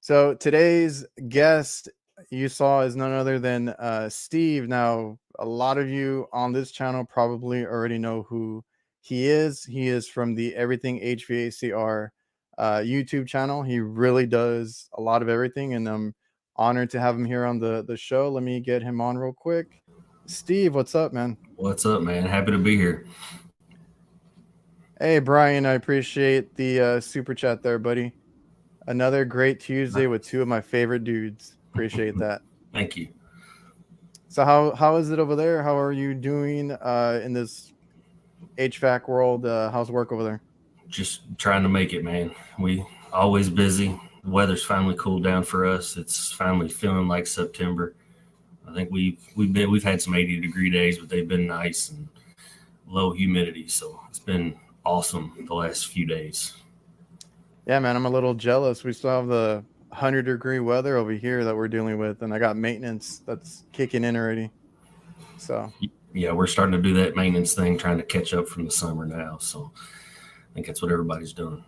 So today's guest you saw is none other than Steve. Now, a lot of you on this channel probably already know who he is. He is from the Everything HVACR YouTube channel. He really does a lot of everything, and I'm honored to have him here on the show. Let me get him on real quick. Steve, what's up, man? What's up, man? Happy to be here. Hey, Brian, I appreciate the super chat there, buddy. Another great Tuesday with two of my favorite dudes. Appreciate that. Thank you. So how is it over there? How are you doing in this HVAC world? How's work over there? Just trying to make it, man. We always busy. The weather's finally cooled down for us. It's finally feeling like September. I think we've had some 80-degree days, but they've been nice and low humidity. So it's been awesome the last few days. Yeah, man, I'm a little jealous. We still have the 100-degree weather over here that we're dealing with, and I got maintenance that's kicking in already. So yeah, we're starting to do that maintenance thing, trying to catch up from the summer now. So I think that's what everybody's doing.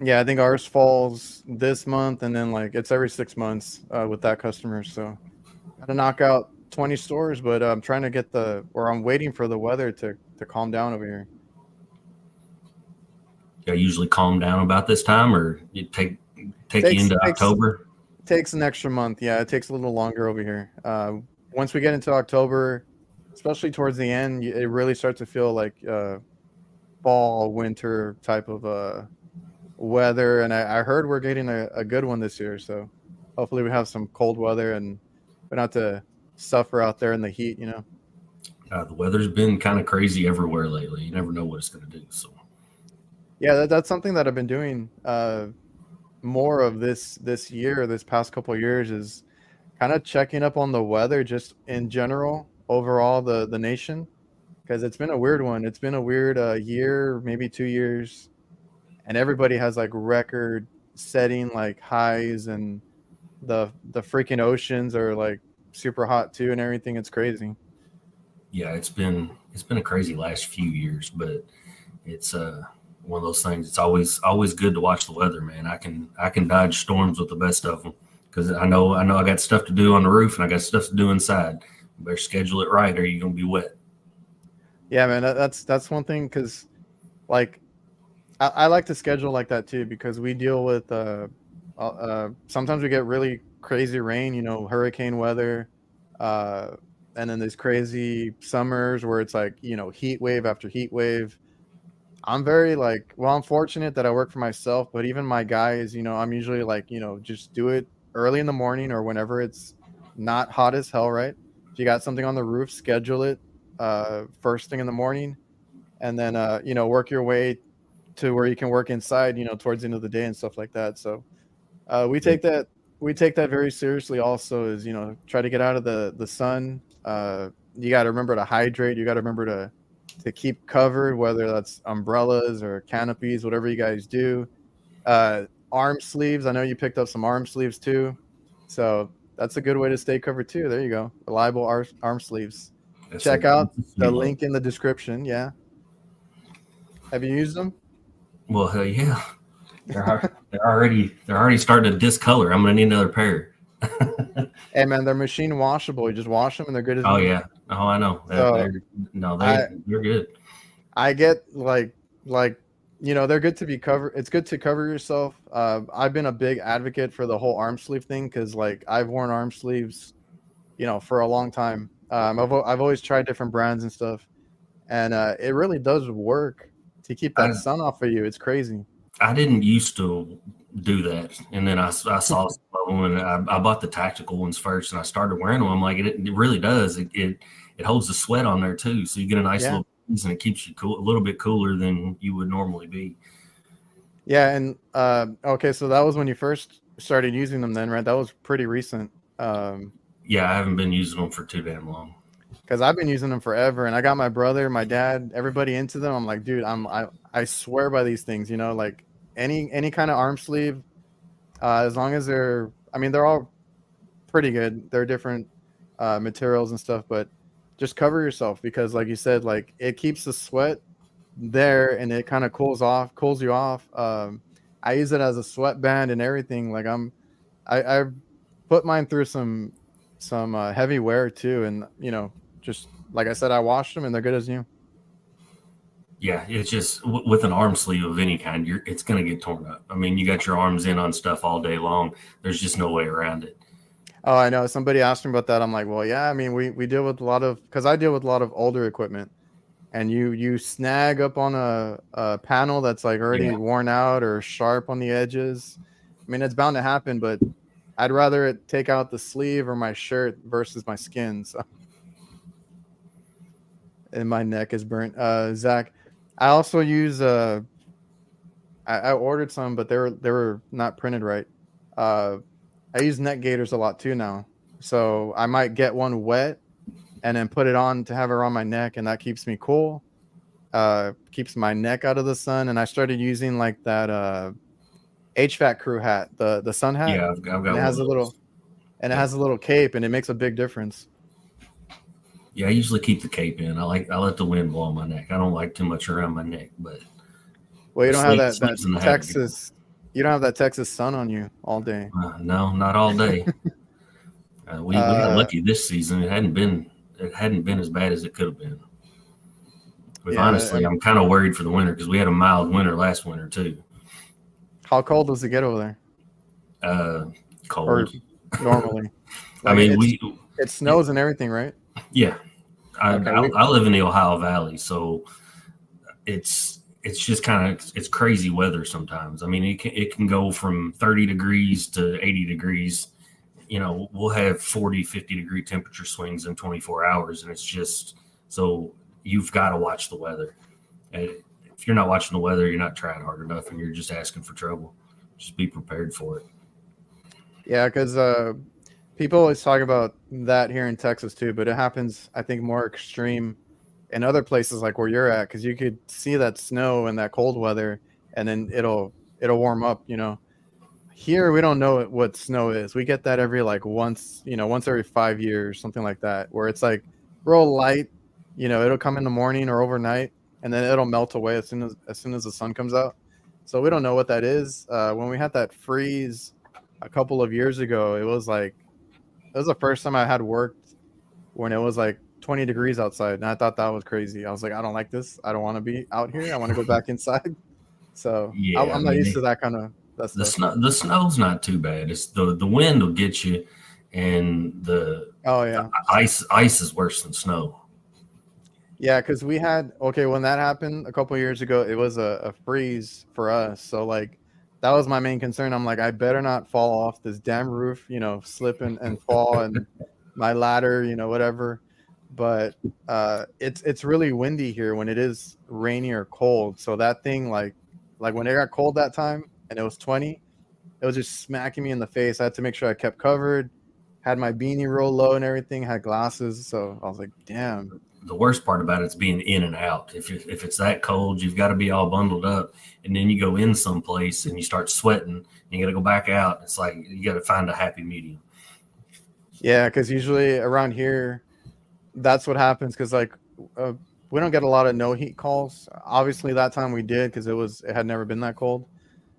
yeah, I think ours falls this month, and then like it's every 6 months with that customer. So got to knock out 20 stores, but I'm trying to get I'm waiting for the weather to calm down over here. You usually calm down about this time, or you take you into October? Takes an extra month. Yeah, it takes a little longer over here. Once we get into October, especially towards the end, it really starts to feel like fall, winter type of weather. And I heard we're getting a good one this year. So hopefully we have some cold weather and we don't have to suffer out there in the heat, you know. The weather's been kind of crazy everywhere lately. You never know what it's going to do. So yeah, that's something that I've been doing more of this year, this past couple of years, is kind of checking up on the weather just in general, overall the nation, because it's been a weird one. It's been a weird year, maybe 2 years, and everybody has like record setting like highs, and the freaking oceans are like super hot too and everything. It's crazy. Yeah, it's been a crazy last few years, but it's one of those things. It's always good to watch the weather, man. I can dodge storms with the best of them because I know I got stuff to do on the roof and I got stuff to do inside. You better schedule it right, or you're gonna be wet. Yeah, man, that's one thing, because like I like to schedule like that too, because we deal with sometimes we get really crazy rain, you know, hurricane weather, and then there's crazy summers where it's like, you know, heat wave after heat wave. I'm very like, well, I'm fortunate that I work for myself, but even my guys, you know, I'm usually like, you know, just do it early in the morning or whenever it's not hot as hell, right? If you got something on the roof, schedule it first thing in the morning, and then you know, work your way to where you can work inside, you know, towards the end of the day and stuff like that. So we take that very seriously. Also, is, you know, try to get out of the sun. You got to remember to hydrate. You got to remember to keep covered, whether that's umbrellas or canopies, whatever you guys do. Arm sleeves. I know you picked up some arm sleeves too, so that's a good way to stay covered too. There you go, reliable arm sleeves. Check out the link in the description. Yeah, have you used them? Well, hell yeah, they're already starting to discolor. I'm gonna need another pair. Hey man, they're machine washable. You just wash them and they're good as Oh new. yeah, oh I know. So They're good. I get like you know, they're good to be covered. It's good to cover yourself. I've been a big advocate for the whole arm sleeve thing, because like I've worn arm sleeves, you know, for a long time. I've always tried different brands and stuff, and it really does work to keep that sun off of you. It's crazy. I didn't used to do that, and then I saw some of them, and I bought the tactical ones first, and I started wearing them. I'm like, it really does. It holds the sweat on there too, so you get a nice little breeze, and it keeps you cool, a little bit cooler than you would normally be. Yeah, and okay, so that was when you first started using them, then, right? That was pretty recent. Yeah, I haven't been using them for too damn long. Because I've been using them forever, and I got my brother, my dad, everybody into them. I'm like, dude, I swear by these things, you know, like any kind of arm sleeve, as long as they're, I mean, they're all pretty good. They're different materials and stuff, but just cover yourself because, like you said, like it keeps the sweat there and it kind of cools you off. I use it as a sweatband and everything. Like I put mine through some heavy wear too, and just like I said, I washed them and they're good as new. Yeah, it's just with an arm sleeve of any kind, it's going to get torn up. I mean, you got your arms in on stuff all day long. There's just no way around it. Oh, I know. Somebody asked me about that. I'm like, well, yeah. I mean, we deal with a lot of because I deal with a lot of older equipment, and you snag up on a panel that's like already Yeah, worn out or sharp on the edges. I mean, it's bound to happen, but I'd rather it take out the sleeve or my shirt versus my skin. So, and my neck is burnt. Zach, I also use I ordered some, but they were not printed right. Uh, I use neck gaiters a lot too now, so I might get one wet and then put it on to have it around my neck, and that keeps me cool. Keeps my neck out of the sun, and I started using like that HVAC crew hat, the sun hat, yeah, I've got and it one of has a those. little and it Yeah, has a little cape, and it makes a big difference. yeah. I usually keep the cape in. I let the wind blow on my neck. I don't like too much around my neck, but Well, you the don't have that sleeves in the hat are good. Texas, you don't have that Texas sun on you all day. No, not all day. We got Uh, lucky this season. It hadn't been as bad as it could have been. With yeah. honestly, I'm kind of worried for the winter because we had a mild winter last winter too. How cold does it get over there, Uh, or Cold. normally? I Like mean, it snows and everything, right? yeah. I, Okay, I I live in the Ohio Valley, so it's just kind of it's crazy weather sometimes. I mean, it can go from 30 degrees to 80 degrees. We'll have 40, 50-degree temperature swings in 24 hours, and it's just so you've got to watch the weather. And if you're not watching the weather, you're not trying hard enough, and you're just asking for trouble. Just be prepared for it. yeah, because people always talk about that here in Texas too, but it happens, I think, more extreme in other places like where you're at, because you could see that snow and that cold weather, and then it'll warm up. Here we don't know what snow is. We get that every like once every 5 years, something like that, where it's like real light. It'll come in the morning or overnight, and then it'll melt away as soon as the sun comes out. So we don't know what that is. When we had that freeze a couple of years ago, it was the first time I had worked when it was like 20 degrees outside, and I thought that was crazy. I was like, I don't like this. I don't want to be out here. I want to go back inside. So Yeah, I I'm not mean, used to that kind of that stuff. the snow's not too bad. It's the wind will get you, and Oh the yeah. ice is worse than snow. Yeah, because we had okay when that happened a couple of years ago, it was a freeze for us. So like that was my main concern. I'm like, I better not fall off this damn roof, slip and fall and my ladder, whatever. But it's really windy here when it is rainy or cold. So that thing like when it got cold that time and it was 20, it was just smacking me in the face. I had to make sure I kept covered, had my beanie roll low and everything, had glasses. So I was like, damn. The worst part about it is being in and out. If it's that cold, you've got to be all bundled up, and then you go in someplace and you start sweating, and you got to go back out. It's like you got to find a happy medium. Yeah, because usually around here, that's what happens. Because like uh, we don't get a lot of no heat calls. Obviously, that time we did because it had never been that cold.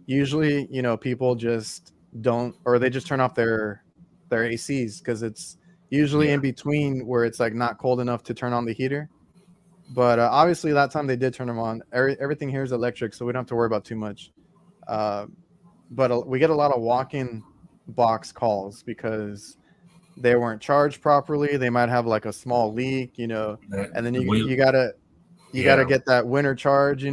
Usually, people just don't, or they just turn off their ACs because it's usually Yeah, in between where it's like not cold enough to turn on the heater. But obviously, that time they did turn them on. Everything here is electric, so we don't have to worry about too much. Uh, but we get a lot of walk-in box calls because they weren't charged properly. They might have like a small leak, that and then you we you gotta you gotta yeah get that winter charge.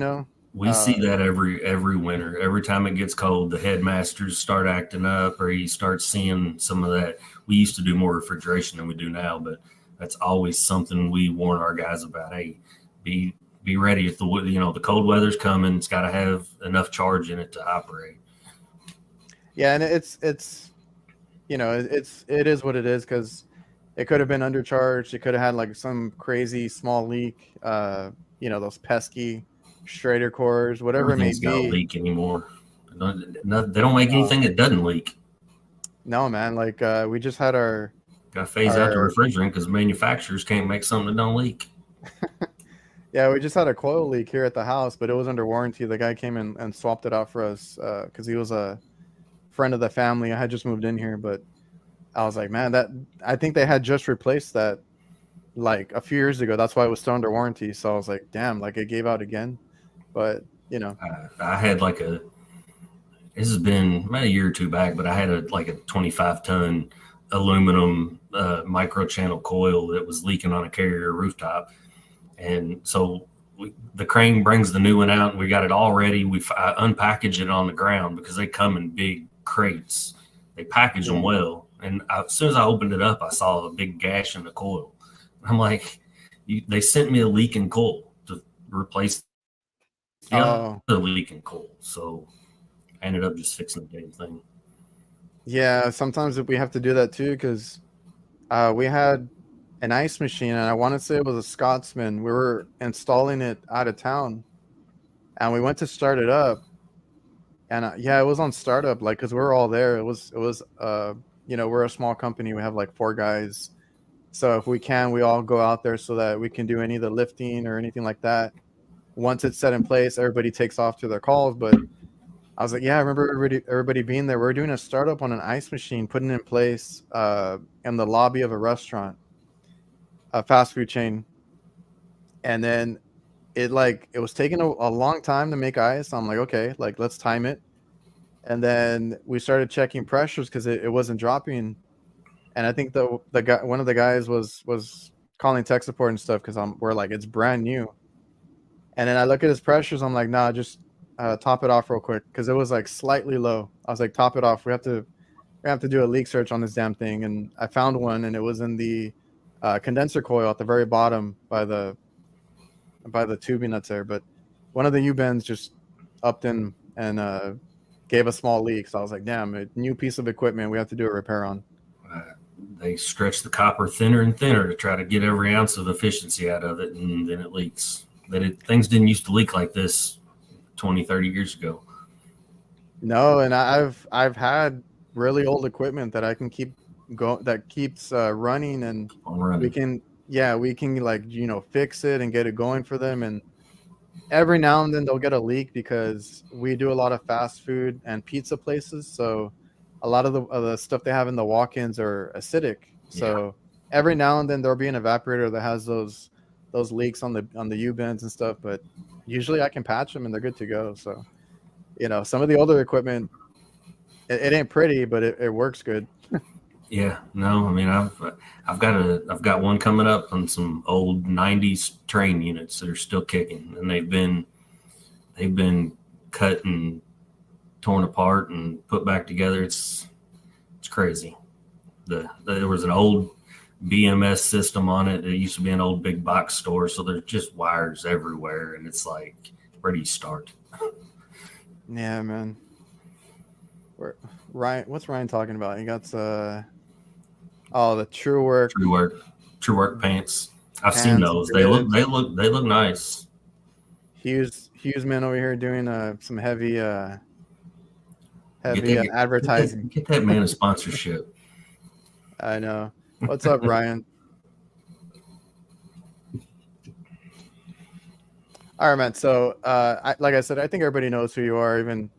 we see Uh, that every winter. Every time it gets cold, the headmasters start acting up, or you start seeing some of that. We used to do more refrigeration than we do now, but that's always something we warn our guys about. Hey, be be ready if the cold weather's coming. It's got to have enough charge in it to operate. yeah, and it is what it is because it could have been undercharged. It could have had like some crazy small leak. Those pesky Schrader cores, whatever it may Everything's got to be. leak anymore. They don't make Uh, anything that doesn't leak. no, man. Like we just had our Got to phase out the Our refrigerant because manufacturers can't make something that don't leak. Yeah, we just had a coil leak here at the house, but it was under warranty. The guy came in and swapped it out for us because he was a friend of the family. I had just moved in here, but I was like, man, that I think they had just replaced that like a few years ago. That's why it was still under warranty. So I was like, damn, like it gave out again. But you know, I had like this has been about a year or two back, but I had like a 25-ton aluminum micro channel coil that was leaking on a carrier rooftop. And so the crane brings the new one out, and we got it all ready. I unpackaged it on the ground because they come in big crates. They package them well. And as soon as I opened it up, I saw a big gash in the coil. I'm like, they sent me a leaking coil to replace the other leaking coil. So I ended up just fixing the damn thing. Yeah, sometimes we have to do that too because we had an ice machine, and I want to say it was a Scotsman. We were installing it out of town, and we went to start it up, and yeah, it was on startup, like because we were all there. It was you know, we're a small company. We have like 4 guys, so if we can, we all go out there so that we can do any of the lifting or anything like that. Once it's set in place, everybody takes off to their calls. But I was like, yeah, I remember everybody being there. We're doing a startup on an ice machine, putting it in place in the lobby of a restaurant, a fast food chain, and then it was taking a long time to make ice. I'm like, okay, like let's time it. And then we started checking pressures because it wasn't dropping. And I think the guy, one of the guys was calling tech support and stuff because we're like, it's brand new. And then I look at his pressures. I'm like, nah, just top it off real quick because it was like slightly low. I was like, top it off. We have to do a leak search on this damn thing. And I found one, and it was in the condenser coil at the very bottom by the tubing that's there. But one of the U-bends just upped in and gave a small leak. So I was like, damn, a new piece of equipment we have to do a repair on. They stretch the copper thinner and thinner to try to get every ounce of efficiency out of it, and then it leaks. Things didn't used to leak like this 20, 30 years ago. No, and I've had really old equipment that I can keep that keeps running, and we can like, you know, fix it and get it going for them. And every now and then they'll get a leak because we do a lot of fast food and pizza places, so a lot of the stuff they have in the walk-ins are acidic. So every now and then there'll be an evaporator that has those leaks on the U-bends and stuff, but usually I can patch them and they're good to go. So, you know, some of the older equipment, it ain't pretty, but it works good. Yeah, no, I mean, I've got one coming up on some old '90s train units that are still kicking, and they've been cut and torn apart and put back together. It's crazy. There was an old BMS system on it. It used to be an old big box store, so there's just wires everywhere, and it's like, where do you start? Yeah, man. Ryan, what's Ryan talking about? He got the True Work pants. I've seen those. They look nice. Hughes man over here doing some heavy advertising. Get that man a sponsorship. I know. What's up, Ryan? All right, man. So, like I said, I think everybody knows who you are. Even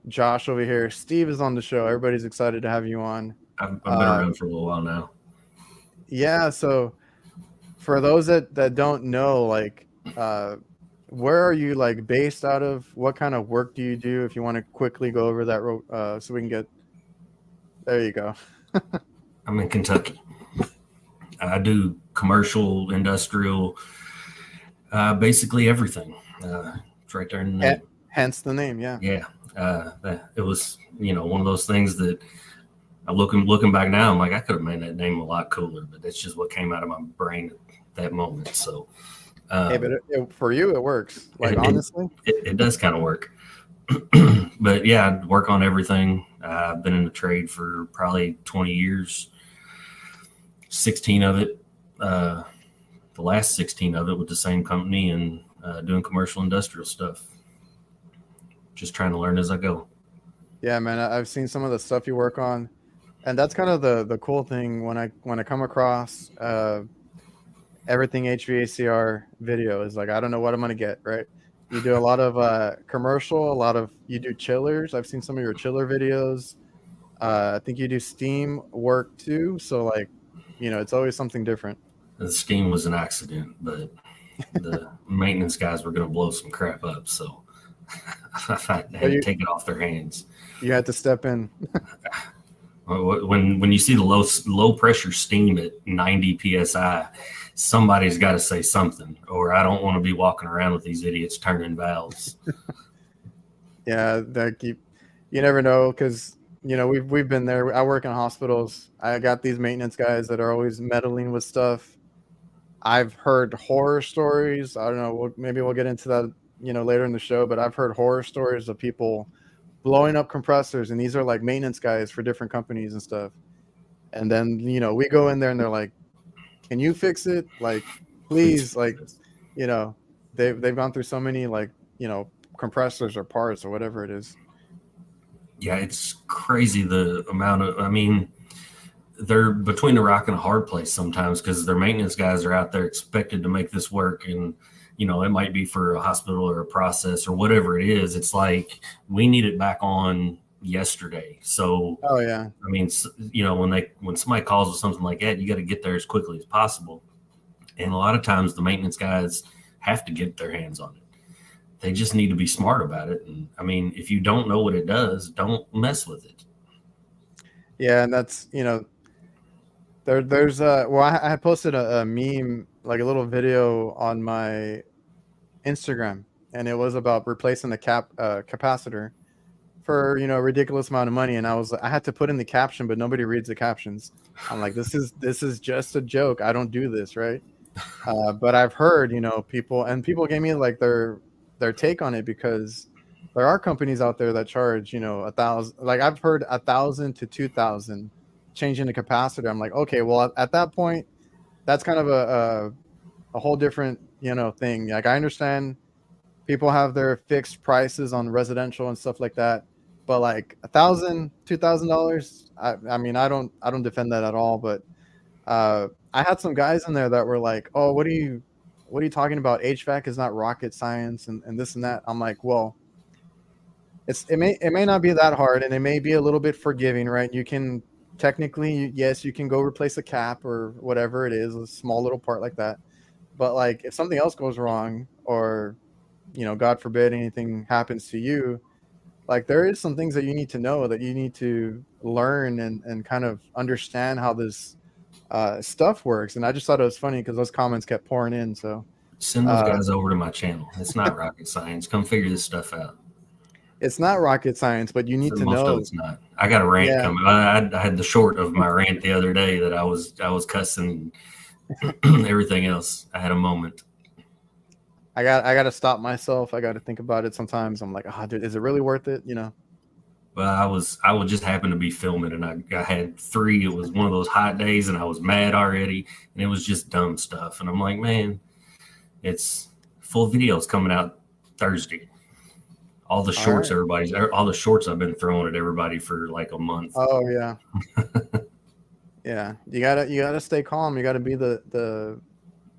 Josh over here. Steve is on the show. Everybody's excited to have you on. I've been around for a little while now. Yeah. So, for those that don't know, like, where are you like based out of? What kind of work do you do? If you want to quickly go over that, so we can get. There you go. I'm in Kentucky. I do commercial, industrial, basically everything. It's right there in the name. Hence the name, yeah. Yeah. It was, you know, one of those things that I'm looking back now, I'm like, I could have made that name a lot cooler, but that's just what came out of my brain at that moment. So, hey, but for you, it works. Like, honestly, it does kind of work. But yeah, I work on everything. I've been in the trade for probably 20 years. 16 of it, the last 16 of it with the same company, and doing commercial industrial stuff. Just trying to learn as I go. Yeah, man. I've seen some of the stuff you work on. And that's kind of the cool thing when I come across everything HVACR video is like, I don't know what I'm gonna get, right? You do a lot of commercial, a lot of you do chillers. I've seen some of your chiller videos. I think you do steam work too. So like, it's always something different. The steam was an accident, but the maintenance guys were going to blow some crap up, so I had But to take it off their hands. you had to step in. When you see the low pressure steam at 90 psi, somebody's got to say something, or I don't want to be walking around with these idiots turning valves. Yeah, you never know, because we've been there. I work in hospitals. I got these maintenance guys that are always meddling with stuff. I've heard horror stories. I don't know. Maybe we'll get into that, later in the show. But I've heard horror stories of people blowing up compressors, and these are like maintenance guys for different companies and stuff. And then we go in there, and they're like, "Can you fix it? Like, please, like, they've gone through so many like compressors or parts or whatever it is." Yeah, it's crazy the amount of. I mean, they're between a rock and a hard place sometimes because their maintenance guys are out there expected to make this work, and it might be for a hospital or a process or whatever it is. It's like we need it back on yesterday. So oh yeah, I mean, when somebody calls with something like that, you got to get there as quickly as possible. And a lot of times the maintenance guys have to get their hands on it. They just need to be smart about it. And I mean, if you don't know what it does, don't mess with it. Yeah, and that's there's I had posted a meme, like a little video on my Instagram, and it was about replacing the capacitor for a ridiculous amount of money, and I had to put in the caption, but nobody reads the captions. I'm like, this is just a joke. I don't do this, right? But I've heard people gave me like their take on it, because there are companies out there that charge $1,000. Like I've heard $1,000 to $2,000 changing the capacitor. I'm like, okay, well at that point, that's kind of a whole different thing. Like I understand people have their fixed prices on residential and stuff like that, but like $1,000, $2,000, I mean, I don't defend that at all. But I had some guys in there that were like, oh, what are you talking about? HVAC is not rocket science and this and that. I'm like, well, it may not be that hard, and it may be a little bit forgiving, right? You can technically, yes, you can go replace a cap or whatever it is, a small little part like that. But like if something else goes wrong, or God forbid anything happens to you, like there is some things that you need to know, that you need to learn and kind of understand how this stuff works. And I just thought it was funny because those comments kept pouring in. So send those guys over to my channel. It's not rocket science. Come figure this stuff out. It's not rocket science, but you need to know. It's not. I got a rant coming. I had the short of my rant the other day that I was cussing everything else. I had a moment. I got to stop myself. I got to think about it sometimes. I'm like, oh, dude, is it really worth it? Well, I would just happen to be filming, and I had 3. It was one of those hot days, and I was mad already, and it was just dumb stuff. And I'm like, man, it's full videos coming out Thursday. All the shorts, all the shorts I've been throwing at everybody for like a month. Oh yeah. Yeah. You gotta stay calm. You gotta be the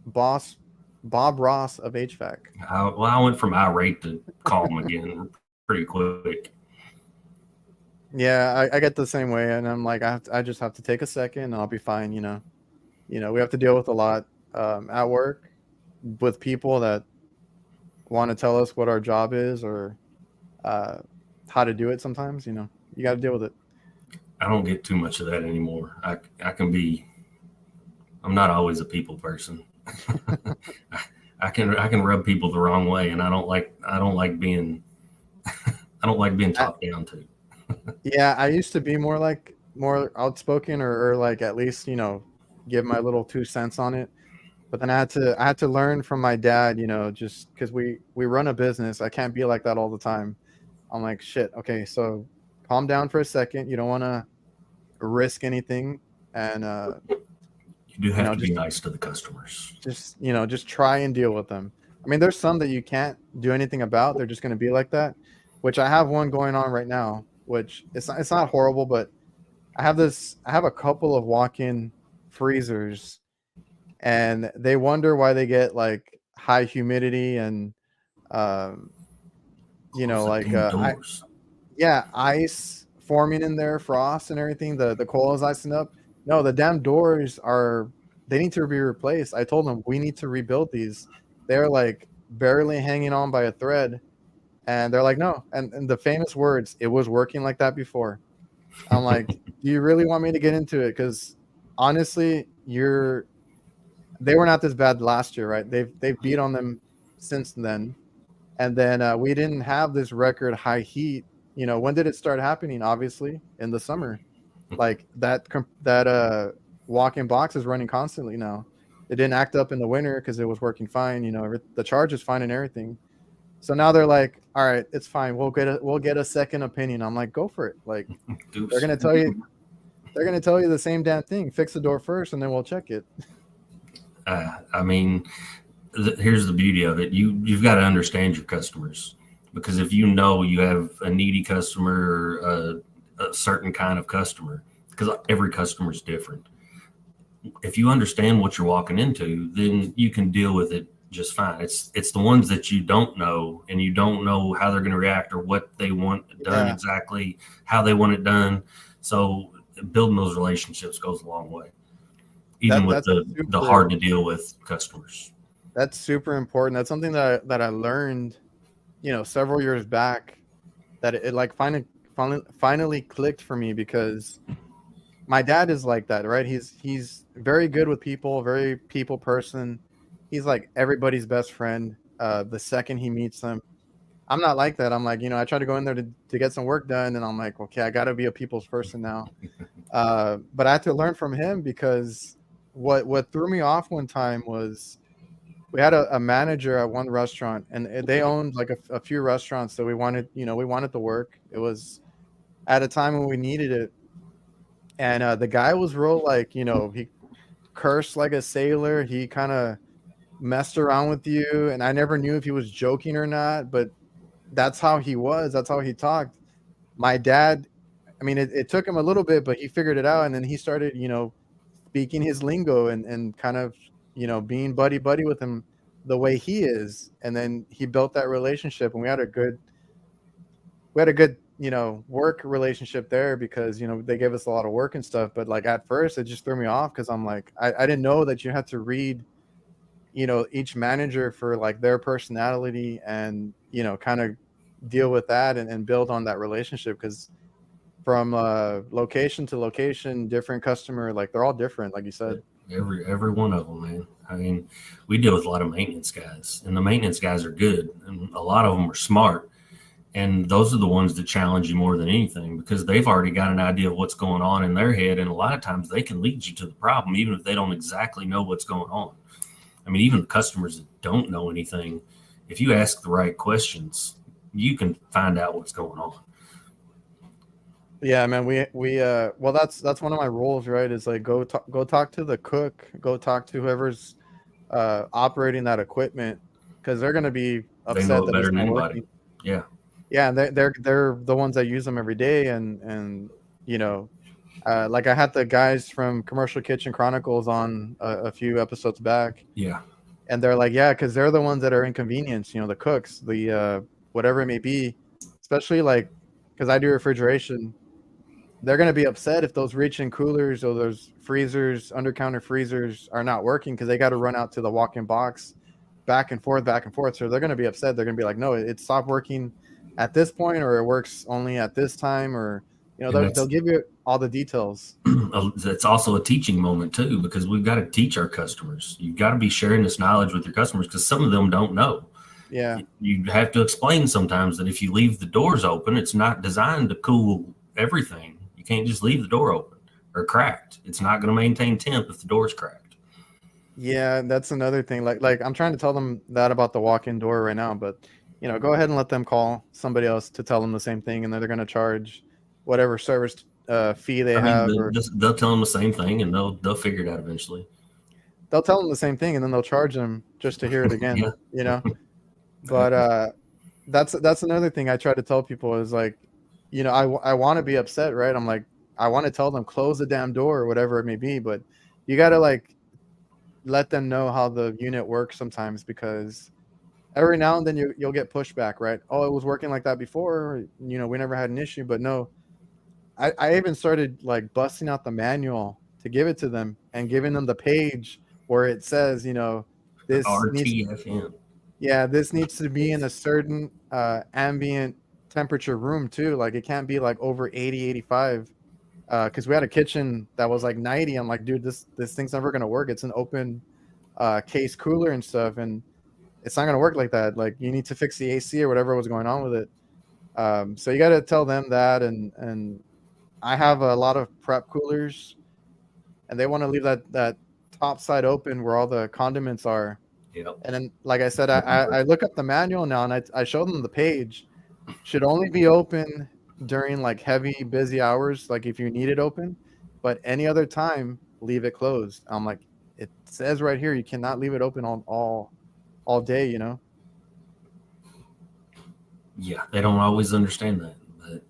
boss, Bob Ross of HVAC. I went from irate to calm again pretty quick. Yeah, I get the same way, and I'm like, I just have to take a second, and I'll be fine. We have to deal with a lot at work, with people that want to tell us what our job is, or how to do it. Sometimes you got to deal with it. I don't get too much of that anymore. I'm not always a people person. I can rub people the wrong way, and I don't like being talked down to. Yeah, I used to be more outspoken, or like at least give my little 2 cents on it. But then I had to learn from my dad, just because we run a business. I can't be like that all the time. I'm like, shit, okay, so calm down for a second. You don't want to risk anything, and you do have to be nice to the customers. Just try and deal with them. I mean, there's some that you can't do anything about. They're just going to be like that, which I have one going on right now, which it's not horrible, but I have a couple of walk-in freezers, and they wonder why they get like high humidity and um, Close the like damn doors. yeah, ice forming in there, frost and everything. The coil is icing up. No, the damn doors are they need to be replaced. I told them we need to rebuild these. They're like barely hanging on by a thread, and they're like, no. And the famous words, it was working like that before. I'm like, do you really want me to get into it? Because honestly, they were not this bad last year, right? They've beat on them since then. And then we didn't have this record high heat. When did it start happening? Obviously, in the summer. Like that walk-in box is running constantly now. It didn't act up in the winter because it was working fine. The charge is fine and everything. So now they're like, all right, it's fine. We'll get a second opinion. I'm like, go for it. Like they're Deuce. gonna tell you they're gonna tell you the same damn thing. Fix the door first, and then we'll check it. I mean, here's the beauty of it. You've got to understand your customers, because if you know you have a needy customer, a certain kind of customer, because every customer is different. If you understand what you're walking into, then you can deal with it just fine. It's the ones that you don't know, and you don't know how they're going to react or what they want done Yeah, exactly, how they want it done. So building those relationships goes a long way, even that with that's the super hard to deal with customers. that's super important. That's something that I learned, several years back. That it like finally clicked for me because my dad is like that, right? He's very good with people, very people person. He's like everybody's best friend. The second he meets them, I'm not like that. I'm like, I try to go in there to get some work done, and I'm like, okay, I got to be a people's person now. But I had to learn from him because what threw me off one time was we had a manager at one restaurant, and they owned like a few restaurants. So we wanted the work. It was at a time when we needed it, and the guy was real like he cursed like a sailor. He kind of messed around with you, and I never knew if he was joking or not. But that's how he was. That's how he talked. My dad, I mean, it took him a little bit, but he figured it out, and then he started speaking his lingo and kind of being buddy buddy with him the way he is, and then he built that relationship, and we had a good work relationship there because they gave us a lot of work and stuff. But like at first it just threw me off because I'm like I didn't know that you had to read each manager for like their personality and kind of deal with that and build on that relationship because from location to location, different customer, like they're all different, like you said. Every one of them, man. I mean, we deal with a lot of maintenance guys, and the maintenance guys are good, and a lot of them are smart. And those are the ones that challenge you more than anything because they've already got an idea of what's going on in their head. And a lot of times they can lead you to the problem, even if they don't exactly know what's going on. I mean, even the customers that don't know anything, if you ask the right questions, you can find out what's going on. Yeah, man. Well, that's one of my roles, right? Is like go talk to the cook, go talk to whoever's operating that equipment because they're gonna be They know upset it that it's better than not anybody. working. Yeah. Yeah, and they're the ones that use them every day, and you know, like I had the guys from Commercial Kitchen Chronicles on a few episodes back, Yeah. and they're like, yeah, because they're the ones that are inconvenienced, the cooks, the whatever it may be, especially like because I do refrigeration. They're going to be upset if those reach-in coolers or those freezers, under-counter freezers, are not working because they got to run out to the walk-in box, back and forth, back and forth. So they're going to be upset. They're going to be like, no, it stopped working at this point, or it works only at this time, or And they'll give you all the details. that's also a teaching moment too, because we've got to teach our customers. You've got to be sharing this knowledge with your customers because some of them don't know. Yeah, You have to explain sometimes that if you leave the doors open, it's not designed to cool everything. You can't just leave the door open or cracked. It's not going to maintain temp if the door's cracked. yeah, that's another thing. Like I'm trying to tell them that about the walk-in door right now, but go ahead and let them call somebody else to tell them the same thing, and then they're going to charge whatever service fee they I mean, have, or they'll tell them the same thing, and they'll figure it out eventually. they'll tell them the same thing, and then they'll charge them just to hear it Yeah. again. But that's another thing I try to tell people is like, I want to be upset, right? I'm like, I want to tell them close the damn door or whatever it may be, but you got to like let them know how the unit works sometimes, because every now and then you'll get pushback, right? Oh, it was working like that before, we never had an issue. But no, I even started like busting out the manual to give it to them and giving them the page where it says, this needs, RTFM. yeah, this needs to be in a certain ambient temperature room too. Like it can't be like over 80, 85. Because we had a kitchen that was like 90. I'm like, dude, this thing's never gonna work. It's an open case cooler and stuff, and it's not gonna work like that. Like you need to fix the AC or whatever was going on with it. So you got to tell them that, and I have a lot of prep coolers, and they want to leave that top side open where all the condiments are. Yep. And then, like I said, I look up the manual now, and I show them the page. Should only be open during like heavy busy hours, like if you need it open, but any other time leave it closed. I'm like, it says right here you cannot leave it open on all day. Yeah, they don't always understand that, but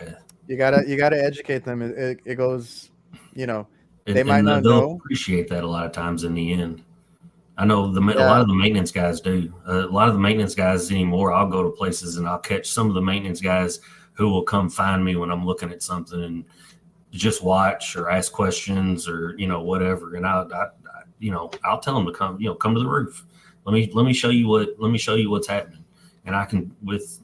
yeah. You gotta educate them. It goes, they might And not they'll know. appreciate that a lot of times in the end. I know a lot Yeah, of the maintenance guys do. A lot of the maintenance guys anymore, I'll go to places and I'll catch some of the maintenance guys who will come find me when I'm looking at something and just watch or ask questions or whatever. And I'll tell them to come to the roof. Let me show you what's happening. And I can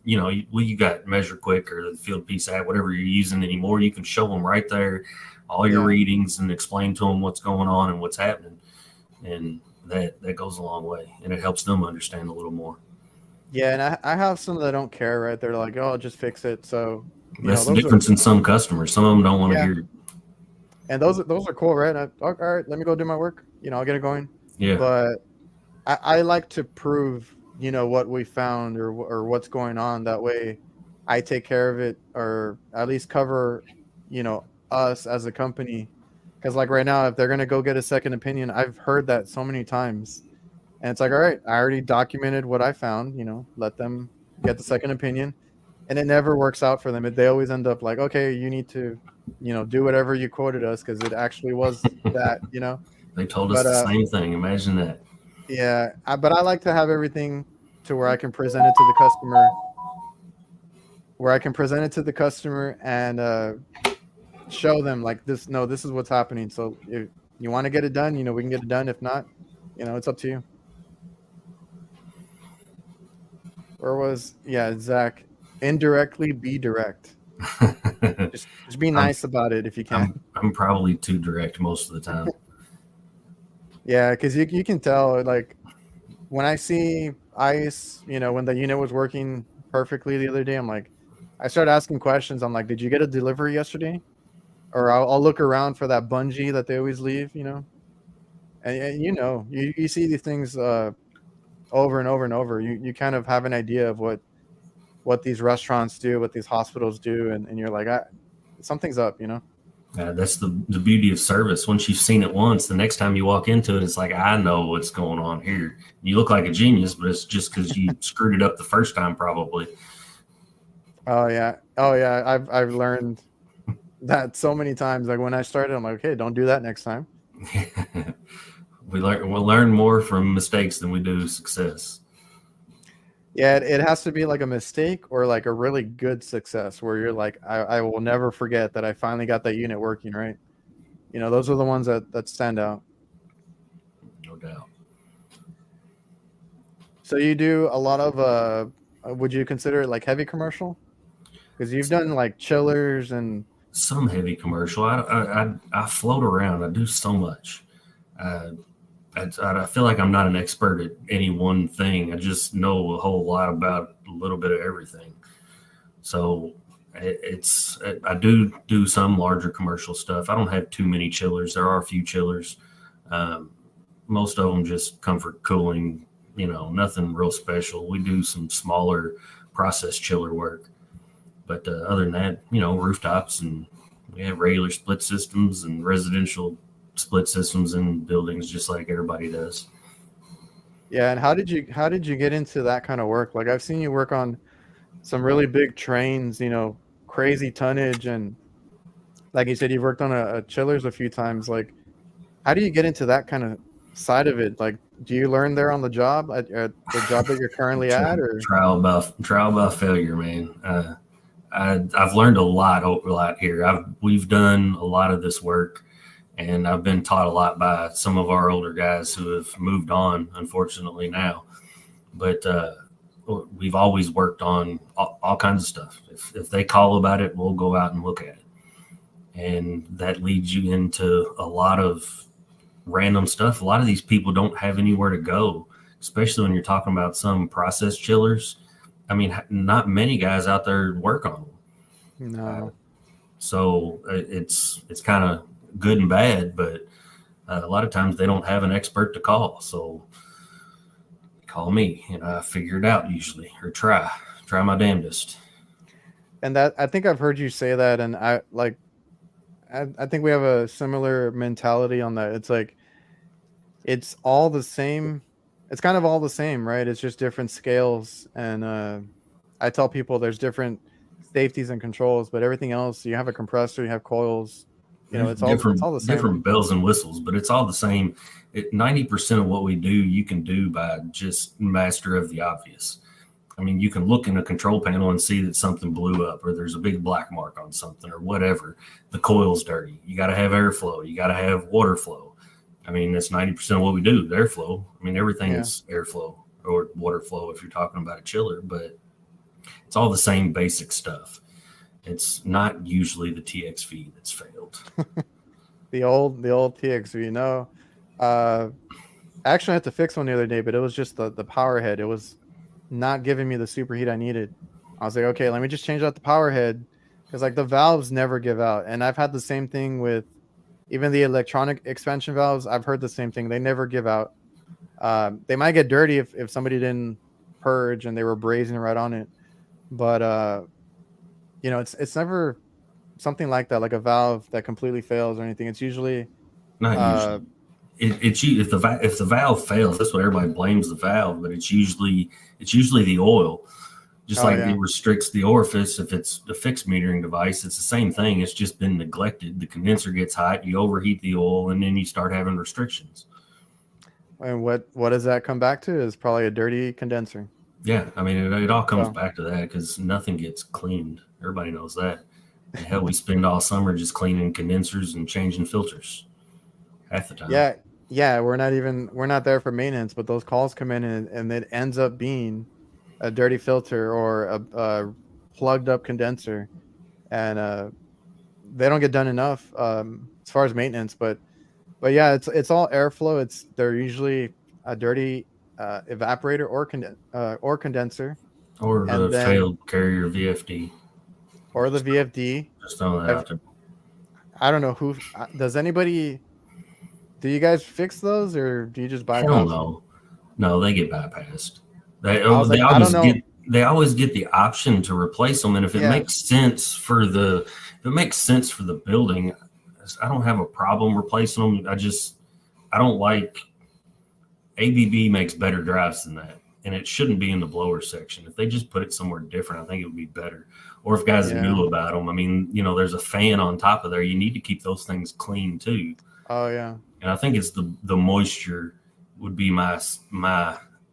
you got Measure Quick or the Field Piece app, whatever you're using anymore. You can show them right there all your yeah, readings and explain to them what's going on and what's happening. And that goes a long way, and it helps them understand a little more. yeah. And I have some that don't care, right? They're like, oh, just fix it. So That's the those are, difference in some customers. Some of them don't want to yeah, hear it. and those are cool, right? All right, let me go do my work. I'll get it going. Yeah, But I like to prove, what we found or what's going on. That way, I take care of it, or at least cover, us as a company. Because like right now, if they're gonna go get a second opinion, I've heard that so many times, and it's like, all right, I already documented what I found. Let them get the second opinion, and it never works out for them. They always end up like, okay, you need to, do whatever you quoted us because it actually was that. they told us But the same thing. Imagine that. yeah, but I like to have everything to where I can present it to the customer, and show them like this. No, this is what's happening. So if you want to get it done, we can get it done. If not, it's up to you. Or was Zach, indirectly be direct. Just be I'm nice about it if you can. I'm probably too direct most of the time. Yeah, because you can tell like when I see ice, when the unit was working perfectly the other day, I'm like, I start asking questions. I'm like, did you get a delivery yesterday? Or I'll look around for that bungee that they always leave. And you see these things over and over and over. You kind of have an idea of what these restaurants do, what these hospitals do, and you're like, something's up. That's the beauty of service. Once you've seen it once, the next time you walk into it, it's like, I know what's going on here. You look like a genius, but it's just because you screwed it up the first time, probably. Oh yeah. I've learned that so many times. Like when I started, I'm like, okay, don't do that next time. We'll learn more from mistakes than we do success. Yeah, it has to be like a mistake or like a really good success where you're like, I will never forget that I finally got that unit working, right? Those are the ones that stand out. No doubt. So you do a lot of would you consider it like heavy commercial? Because you've done like chillers and Some heavy commercial. I float around. I do so much. Uh, I feel like I'm not an expert at any one thing. I just know a whole lot about a little bit of everything. So I do some larger commercial stuff. I don't have too many chillers. There are a few chillers. Um, Most of them just comfort cooling. Nothing real special. We do some smaller process chiller work, but other than that, rooftops, and we have regular split systems and residential split systems in buildings just like everybody does. yeah. And how did you get into that kind of work? Like I've seen you work on some really big trains, crazy tonnage, and like you said, you've worked on a chillers a few times. Like, how do you get into that kind of side of it? Like, do you learn there on the job at the job that you're currently at, or? Trial by failure, man. I've learned a lot here. We've done a lot of this work, and I've been taught a lot by some of our older guys who have moved on, unfortunately now. But we've always worked on all kinds of stuff. If they call about it, we'll go out and look at it, and that leads you into a lot of random stuff. A lot of these people don't have anywhere to go, especially when you're talking about some process chillers. I mean, not many guys out there work on them. No. So it's kind of good and bad, but a lot of times they don't have an expert to call. So call me and I figure it out usually, or try my damnedest. And that, I think I've heard you say that, and I think we have a similar mentality on that. It's like it's all the same. It's kind of all the same, right? It's just different scales, and I tell people there's different safeties and controls, but everything else, you have a compressor, you have coils, you know, There's it's all the same. different bells and whistles, but it's all the same. 90% of what we do, you can do by just master of the obvious. I mean, you can look in a control panel and see that something blew up, or there's a big black mark on something, or whatever. The coil's dirty. You got to have airflow. You got to have water flow. I mean, that's 90% of what we do. The airflow. I mean, everything is airflow or water flow if you're talking about a chiller, but it's all the same basic stuff. It's not usually the TXV that's failed. The old TXV. No, uh, actually, I had to fix one the other day, but it was just the power head. It was not giving me the superheat I needed. I was like, okay, let me just change out the power head, because like the valves never give out, and I've had the same thing with even the electronic expansion valves. I've heard the same thing. They never give out. They might get dirty if somebody didn't purge and they were brazing right on it, but you know, it's never something like that, like a valve that completely fails or anything. It's usually Not uh, usually. If the valve fails, that's what everybody blames the valve, but it's usually the oil. Just oh like it yeah, restricts the orifice if it's a fixed metering device, it's the same thing. It's just been neglected. The condenser gets hot, you overheat the oil, and then you start having restrictions. and what does that come back to? Is probably a dirty condenser. Yeah, I mean, it all comes So back to that because nothing gets cleaned. Everybody knows that. And hell, we spend all summer just cleaning condensers and changing filters half the time. yeah, yeah, we're not there for maintenance, but those calls come in, and it ends up being a dirty filter or a plugged up condenser, and they don't get done enough as far as maintenance. But yeah, it's all airflow. They're usually a dirty evaporator or condenser, Or and the then failed carrier VFD. or the VFD. Just throwing that I've, out there. I don't know who does anybody. Do you guys fix those, or do you just Hell bypass them? no. No, they get bypassed. They I was they like, I don't always know. get they always get the option to replace them, and Yeah, if it makes sense for the building, I don't have a problem replacing them. I don't like ABB makes better drives than that, and it shouldn't be in the blower section. If they just put it somewhere different, I think it would be better. Or if guys yeah. knew about them, I mean, there's a fan on top of there. You need to keep those things clean too. Oh yeah. And I think it's the moisture would be my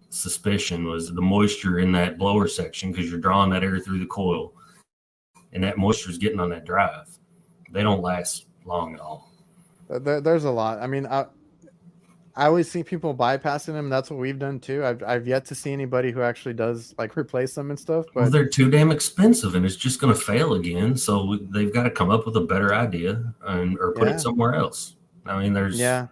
suspicion was the moisture in that blower section because you're drawing that air through the coil, and that moisture is getting on that drive. They don't last long at all. There's a lot. I mean, I always see people bypassing them. That's what we've done too. I've yet to see anybody who actually does like replace them and stuff. Well, But they're too damn expensive, and it's just going to fail again. So they've got to come up with a better idea or put it yeah, somewhere else. I mean, yeah,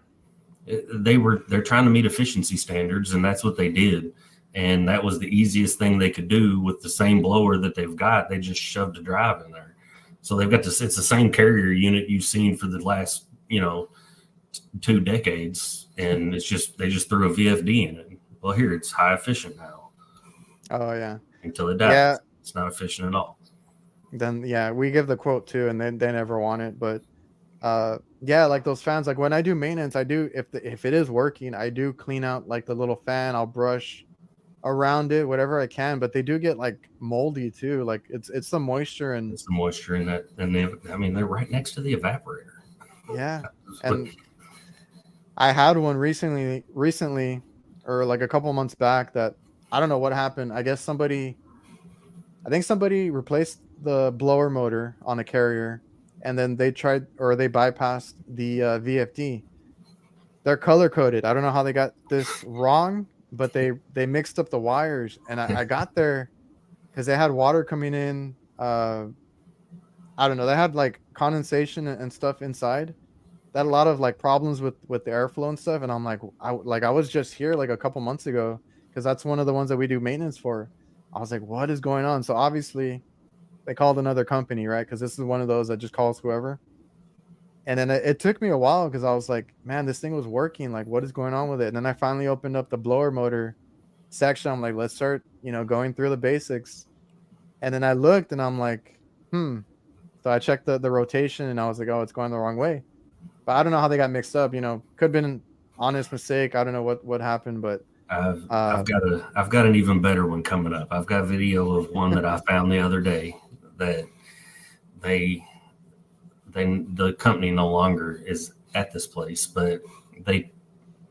they're trying to meet efficiency standards, and that's what they did. And that was the easiest thing they could do with the same blower that they've got. They just shoved a drive in there. So they've got this. It's the same carrier unit you've seen for the last 2 decades, and they just threw a VFD in it. Well, here it's high efficient now oh yeah, until it yeah. dies. It's not efficient at all. Then yeah, we give the quote too, and they never want it. But yeah, like those fans. Like when I do maintenance, I do if it is working, I do clean out like the little fan. I'll brush around it, whatever I can. But they do get like moldy too. Like it's the moisture and It's the moisture in that, and they, I mean, they're right next to the evaporator. yeah. But And I had one recently, or like a couple months back that I don't know what happened. I think somebody replaced the blower motor on a carrier, and then they tried or they bypassed the VFD. They're color coded. I don't know how they got this wrong, but they mixed up the wires, and I got there because they had water coming in. I don't know. They had like condensation and stuff inside. They had a lot of like problems with the airflow and stuff, and I'm like, I was just here like a couple months ago because that's one of the ones that we do maintenance for. I was like, what is going on? So obviously they called another company, right? Because this is one of those that just calls whoever. And then it took me a while because I was like, man, this thing was working. Like, what is going on with it? And then I finally opened up the blower motor section. I'm like, let's start, going through the basics. And then I looked and I'm like, hmm. So I checked the rotation and I was like, oh, it's going the wrong way. But I don't know how they got mixed up. Could have been an honest mistake. I don't know what happened, but I've got I've got an even better one coming up. I've got video of one that I found the other day that they the company no longer is at this place, but they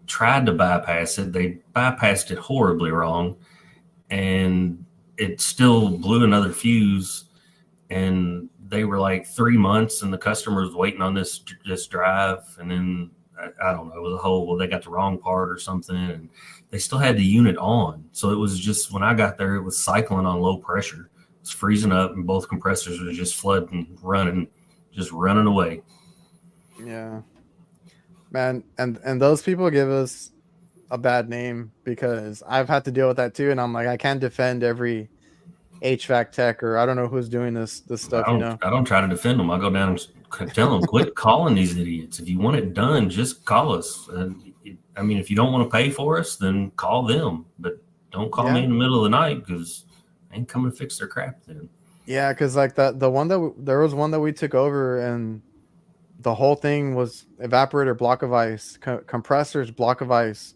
tried to bypass it. They bypassed it horribly wrong, and it still blew another fuse. And they were like 3 months, and the customer was waiting on this drive, and then I don't know, it was a whole, well, they got the wrong part or something, and they still had the unit on. So it was just, when I got there, it was cycling on low pressure. It was freezing up, and both compressors were just flooding, just running away. yeah, man. And those people give us a bad name because I've had to deal with that too. And I'm like, I can't defend every HVAC tech or I don't know who's doing this stuff. I don't try to defend them. I go down and tell them, quit calling these idiots. If you want it done, just call us. I mean, if you don't want to pay for us, then call them. But don't call me Yeah, in the middle of the night because I ain't coming to fix their crap then. yeah. Because like the one there was one that we took over and the whole thing was evaporator block of ice, compressors block of ice.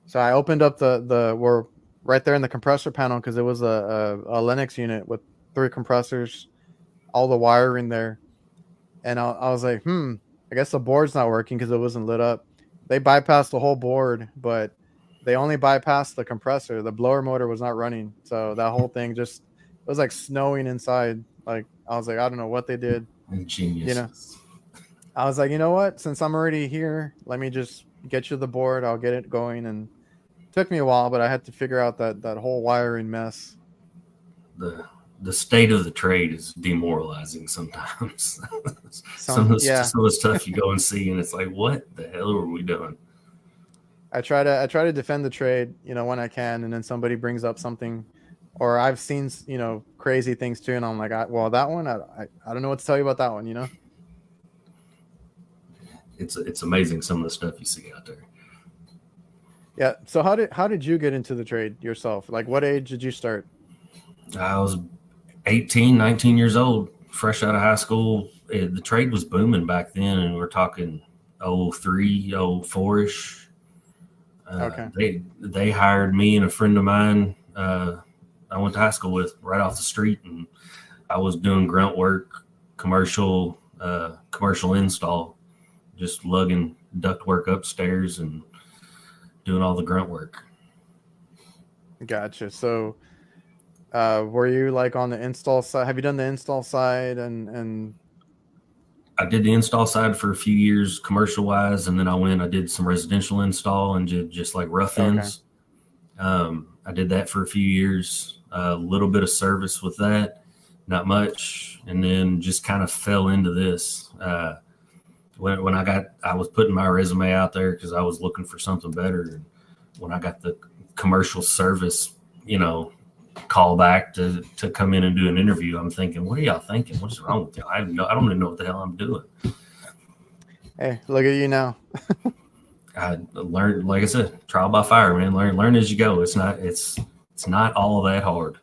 So I opened up we're right there in the compressor panel because it was a Linux unit with 3 compressors, all the wiring there, and I was like, I guess the board's not working because it wasn't lit up. They bypassed the whole board, but they only bypassed the compressor. The blower motor was not running, so that whole thing just it was like snowing inside. Like I was like, I don't know what they did, you know. Genius. I was like, you know what? Since I'm already here, let me just get you the board. I'll get it going. And it took me a while, but I had to figure out that whole wiring mess. The state of the trade is demoralizing sometimes. Yeah, some of the stuff you go and see, and it's like, what the hell are we doing? I try to defend the trade, when I can, and then somebody brings up something, or I've seen, crazy things too, and I'm like, well, that one, I don't know what to tell you about that one. It's amazing some of the stuff you see out there. Yeah. So how did you get into the trade yourself? Like, what age did you start? I was 18, 19 years old, fresh out of high school. The trade was booming back then, and we're talking 03, 04-ish. Okay. They hired me and a friend of mine I went to high school with right off the street, and I was doing grunt work, commercial install, just lugging duct work upstairs and doing all the grunt work. Gotcha. So, were you like on the install side? Have you done the install side and I did the install side for a few years, commercial wise, and then I did some residential install and just like rough okay. ends. I did that for a few years, a little bit of service with that, not much, and then just kind of fell into this. When I was putting my resume out there because I was looking for something better. And when I got the commercial service, call back to come in and do an interview, I'm thinking, what are y'all thinking? What's wrong with y'all? I don't even know what the hell I'm doing. Hey, look at you now. I learned, like I said, trial by fire, man. Learn as you go. It's not all that hard.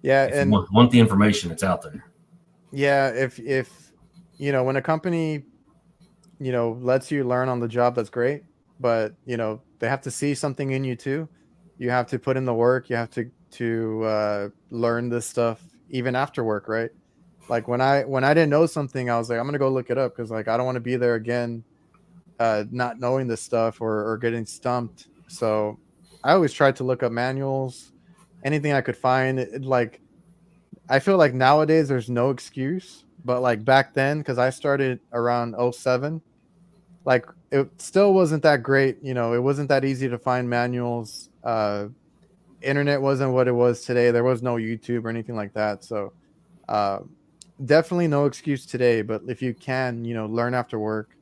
Yeah, If you and want the information, it's out there. yeah, if when a company lets you learn on the job, that's great, but they have to see something in you too. You have to put in the work. You have to learn this stuff even after work, right? Like when I didn't know something, I was like, I'm gonna go look it up because like I don't want to be there again, not knowing this stuff or getting stumped. So I always tried to look up manuals, anything I could find. Like I feel like nowadays there's no excuse, but like back then, because I started around '07, like it still wasn't that great. It wasn't that easy to find manuals. Internet wasn't what it was today. There was no YouTube or anything like that. So uh, definitely no excuse today. But if you can, learn after work,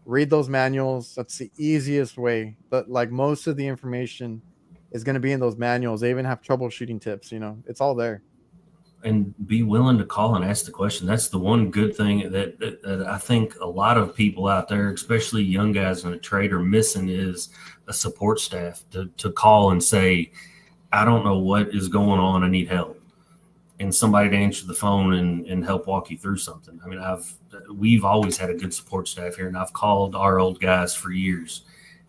read those manuals. That's the easiest way. But like most of the information is going to be in those manuals. They even have troubleshooting tips. It's all there. And be willing to call and ask the question. That's the one good thing that I think a lot of people out there, especially young guys in the trade, are missing is a support staff to call and say, I don't know what is going on. I need help. And somebody to answer the phone and help walk you through something. I mean, we've always had a good support staff here, and I've called our old guys for years.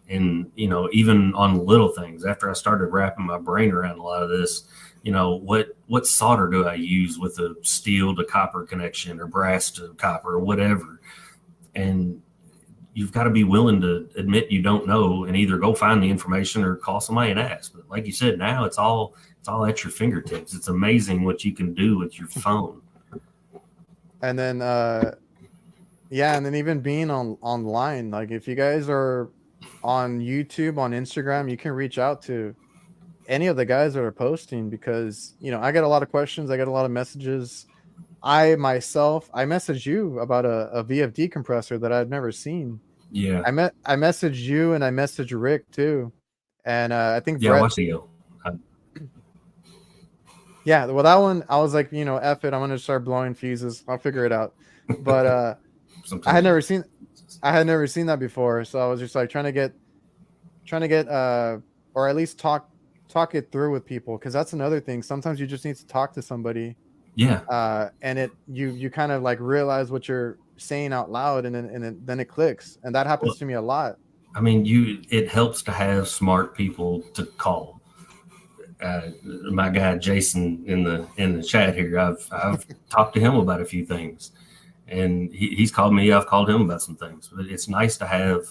And, even on little things, after I started wrapping my brain around a lot of this, what solder do I use with a steel to copper connection or brass to copper or whatever? And you've got to be willing to admit you don't know and either go find the information or call somebody and ask. But like you said, now it's all at your fingertips. It's amazing what you can do with your phone. And then yeah, and then even being online, like if you guys are on YouTube, on Instagram, you can reach out to any of the guys that are posting because I get a lot of questions, I get a lot of messages. I messaged you about a VFD compressor that I'd never seen. Yeah. I messaged you and I messaged Rick too, and I think Yeah, Brett. watch the go. Yeah, well, that one I was like, F it, I'm gonna start blowing fuses. I'll figure it out. But I had never seen that before, so I was just like trying to get or at least talk it through with people because that's another thing. Sometimes you just need to talk to somebody. Yeah. And you kind of like realize what you're saying out loud, and then it clicks, and that happens to me a lot. I mean, it helps to have smart people to call. My guy Jason in the chat here, I've talked to him about a few things, and he's called me. I've called him about some things. But it's nice to have.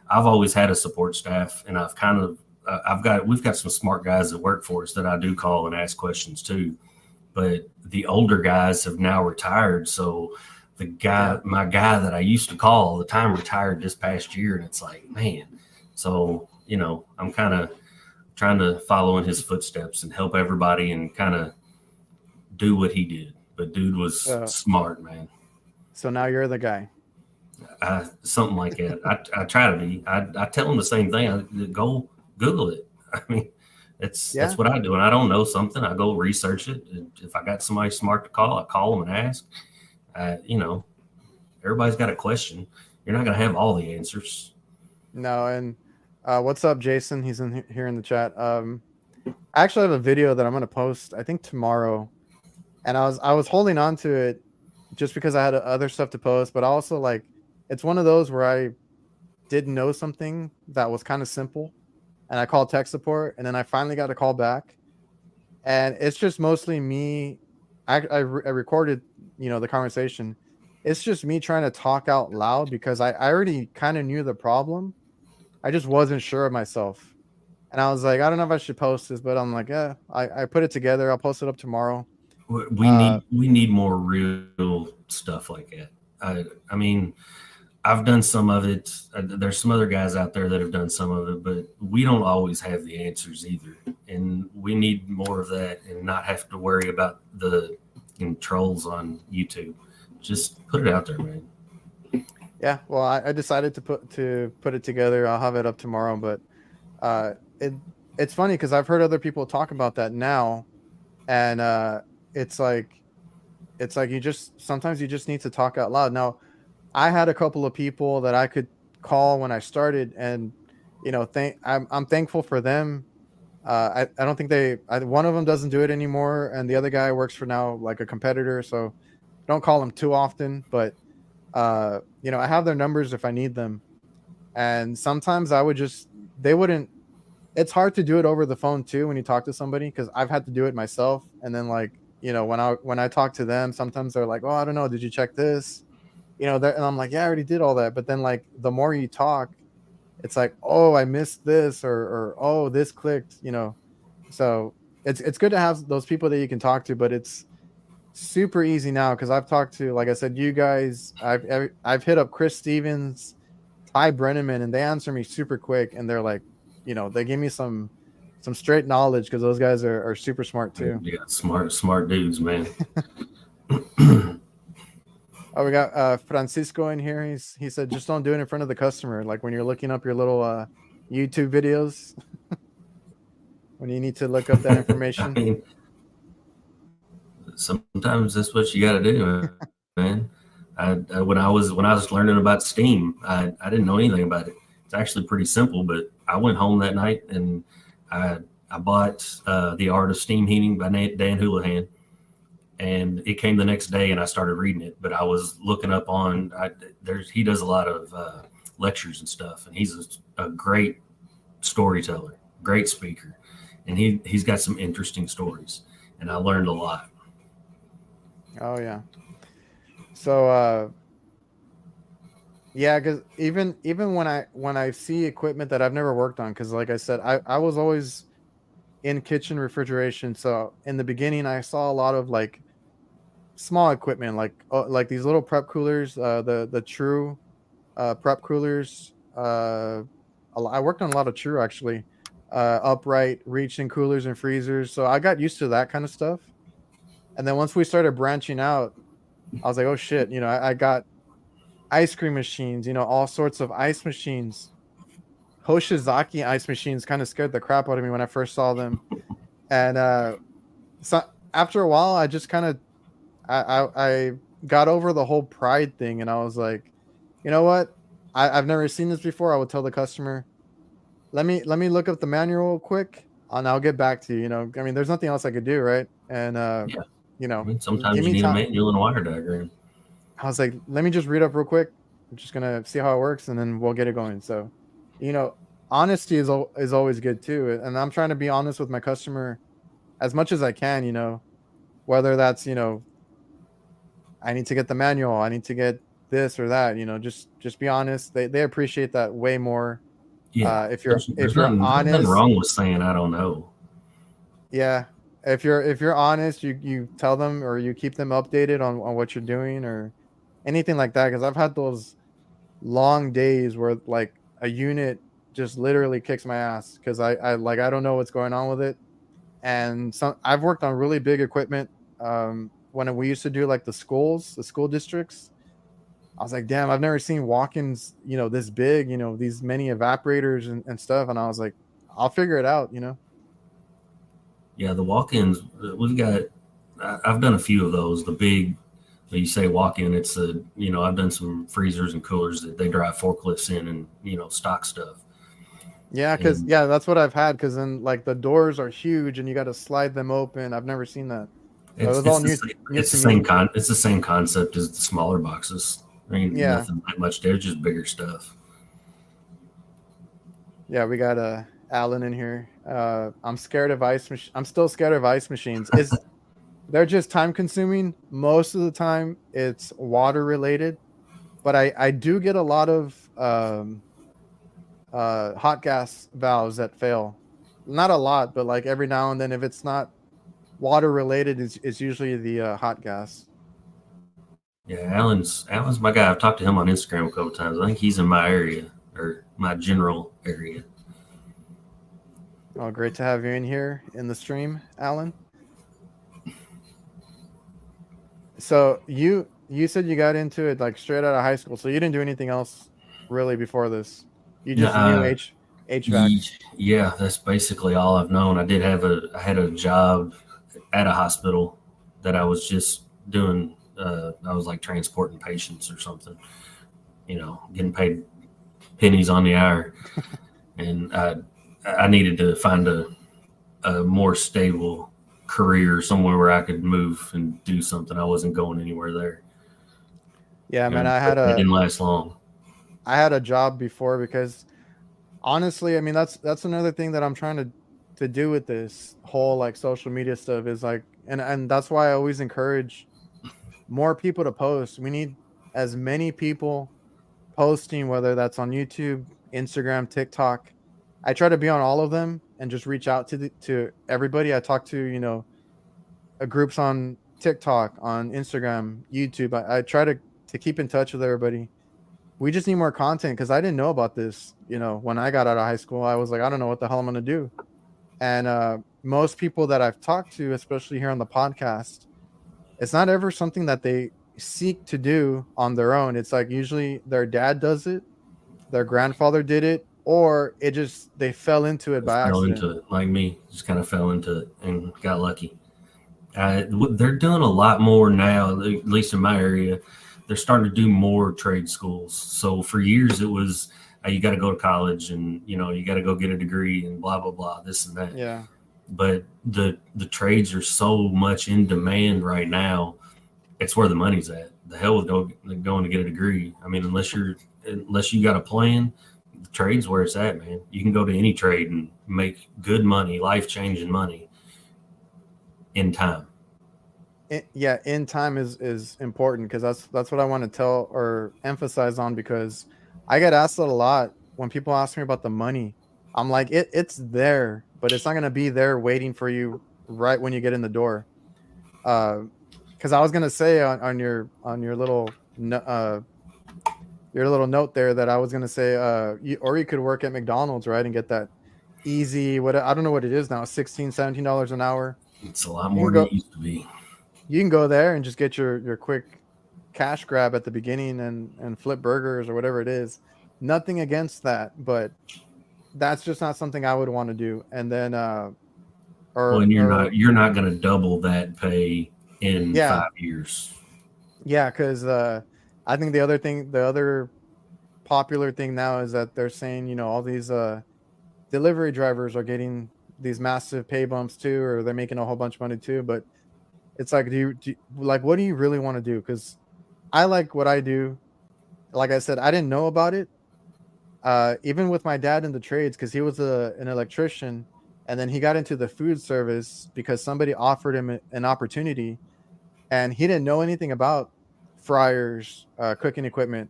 I've always had a support staff, and we've got some smart guys that work for us that I do call and ask questions to. But the older guys have now retired, so my guy that I used to call all the time retired this past year, and it's like, man. So I'm kind of trying to follow in his footsteps and help everybody and kind of do what he did. But dude was smart, man. So now you're the guy. Something like that. I try to be. I tell him the same thing. Go Google it. I mean, that's what I do. And I don't know something, I go research it. If I got somebody smart to call, I call them and ask. Everybody's got a question. You're not going to have all the answers. No, and what's up, Jason? He's here in the chat. I actually have a video that I'm going to post, I think tomorrow, and I was holding on to it just because I had other stuff to post, but also like it's one of those where I didn't know something that was kind of simple, and I called tech support, and then I finally got a call back, and it's just mostly me. I recorded the conversation. It's just me trying to talk out loud because I already kind of knew the problem. I just wasn't sure of myself. And I was like, I don't know if I should post this, but I'm like, yeah, I put it together. I'll post it up tomorrow. We need more real stuff like that. I mean, I've done some of it. There's some other guys out there that have done some of it, but we don't always have the answers either. And we need more of that and not have to worry about the trolls on YouTube. Just put it out there, man. Yeah, well, I decided to put it together. I'll have it up tomorrow, but it's funny because I've heard other people talk about that now, and it's like sometimes you just need to talk out loud. Now, I had a couple of people that I could call when I started, and I'm thankful for them. I don't think one of them doesn't do it anymore, and the other guy works for now like a competitor, so don't call him too often, but I have their numbers if I need them. And sometimes they wouldn't, it's hard to do it over the phone too when you talk to somebody, because I've had to do it myself. And then like, when I talk to them, sometimes they're like, oh, I don't know, did you check this? And I'm like, yeah, I already did all that. But then like the more you talk, it's like, oh, I missed this, or oh, this clicked. So it's good to have those people that you can talk to, but it's super easy now because I've talked to, like I said, you guys. I've hit up Chris Stevens, Ty Brenneman, and they answer me super quick, and they're like, they give me some straight knowledge because those guys are super smart too. Yeah, smart dudes, man. Oh, we got Francisco in here. He said just don't do it in front of the customer, like when you're looking up your little YouTube videos when you need to look up that I information. mean, sometimes that's what you got to do, man. When I was learning about Steam, I didn't know anything about it. It's actually pretty simple, but I went home that night and I I bought The Art of Steam Heating by Dan Houlihan, and it came the next day, and I started reading it. But I was looking up on he does a lot of lectures and stuff, and he's a great storyteller, great speaker, and he's got some interesting stories, and I learned a lot. Oh yeah. So yeah, because even when I see equipment that I've never worked on, because like I said, I was always in kitchen refrigeration. So in the beginning, I saw a lot of like small equipment, like these little prep coolers, the True prep coolers. I worked on a lot of True actually, upright reaching coolers and freezers. So I got used to that kind of stuff. And then once we started branching out, I was like, oh shit, I got ice cream machines, all sorts of ice machines. Hoshizaki ice machines kind of scared the crap out of me when I first saw them. And so after a while, I just kind of I got over the whole pride thing, and I was like, you know what? I've never seen this before. I would tell the customer, let me look up the manual quick, and I'll get back to you. I mean, there's nothing else I could do, right? And Yeah, you I know, mean, give sometimes you me need a time. manual and a wire diagram. I was like, let me just read up real quick. I'm just gonna see how it works, and then we'll get it going. So, you know, honesty is always good too, and I'm trying to be honest with my customer as much as I can. Whether that's I need to get the manual, I need to get this or that. Just be honest. They appreciate that way more. Yeah, If you're there's if there's you're nothing there's nothing honest, wrong with saying I don't know. yeah. If you're honest, you tell them or you keep them updated on what you're doing or anything like that. Because I've had those long days where like a unit just literally kicks my ass because I don't know what's going on with it. And I've worked on really big equipment. When we used to do like the school districts, I was like, damn, I've never seen walk-ins, this big, these many evaporators and stuff. And I was like, I'll figure it out. Yeah, the walk-ins we've got. I've done a few of those. The big, when you say walk-in, it's I've done some freezers and coolers that they drive forklifts in and stock stuff. Yeah, because And yeah, that's what I've had. Because then like the doors are huge and you got to slide them open. I've never seen that, so it it's was all it's the new same new it's to the same me. con it's the same concept as the smaller boxes. There ain't Yeah, nothing that much. They're just bigger stuff. yeah, we got Alan in here. I'm scared of I'm still scared of ice machines. They're just time consuming. Most of the time, it's water related, but I do get a lot of hot gas valves that fail. Not a lot, but like every now and then, if it's not water related, it's usually the hot gas. Yeah, Alan's my guy. I've talked to him on Instagram a couple times. I think he's in my area or my general area. Oh, great to have you in here in the stream, Alan. So you said you got into it like straight out of high school, so you didn't do anything else really before this. You No, just knew HVAC. yeah, that's basically all I've known. I had a job at a hospital that I was just doing. I was like transporting patients or something. Getting paid pennies on the hour, and I needed to find a more stable career somewhere where I could move and do something. I wasn't going anywhere there, Yeah, man, and it didn't last long. I had a job before because honestly, I mean, that's another thing that I'm trying to do with this whole like social media stuff is like, and that's why I always encourage more people to post. We need as many people posting, whether that's on YouTube, Instagram, TikTok. I try to be on all of them and just reach out to everybody. I talk to, groups on TikTok, on Instagram, YouTube. I try to keep in touch with everybody. We just need more content because I didn't know about this. When I got out of high school, I was like, I don't know what the hell I'm gonna do. And most people that I've talked to, especially here on the podcast, it's not ever something that they seek to do on their own. It's like usually their dad does it, their grandfather did it, or it just they fell into it Just by fell accident. into it like me. Just kind of fell into it and got lucky. They're doing a lot more now, at least in my area. They're starting to do more trade schools. So for years it was you got to go to college and you got to go get a degree and blah blah blah this and that. Yeah. But the trades are so much in demand right now. It's where the money's at. The hell with going to get a degree. I mean, unless you got a plan, the trade's where it's at, man. You can go to any trade and make good money, life changing money in time. Yeah, in time is important because that's what I want to tell or emphasize on because I get asked that a lot when people ask me about the money. I'm like, it's there, but it's not gonna be there waiting for you right when you get in the door. Because I was gonna say on your little note there that I was gonna say you could work at McDonald's, right, and get that easy, what I don't know what it is now, 16 $17 an hour. It's a lot You more can than go it used to be. you can go there and just get your quick cash grab at the beginning and flip burgers or whatever it is. Nothing against that, but that's just not something I would want to do. And then Well, and or you're not going to double that pay in yeah, 5 years. yeah, because I think the other popular thing now is that they're saying, all these delivery drivers are getting these massive pay bumps too, or they're making a whole bunch of money too. But it's like, like, what do you really want to do? Because I like what I do. Like I said, I didn't know about it. Even with my dad in the trades, because he was an electrician, and then he got into the food service because somebody offered him an opportunity, and he didn't know anything about fryers, cooking equipment.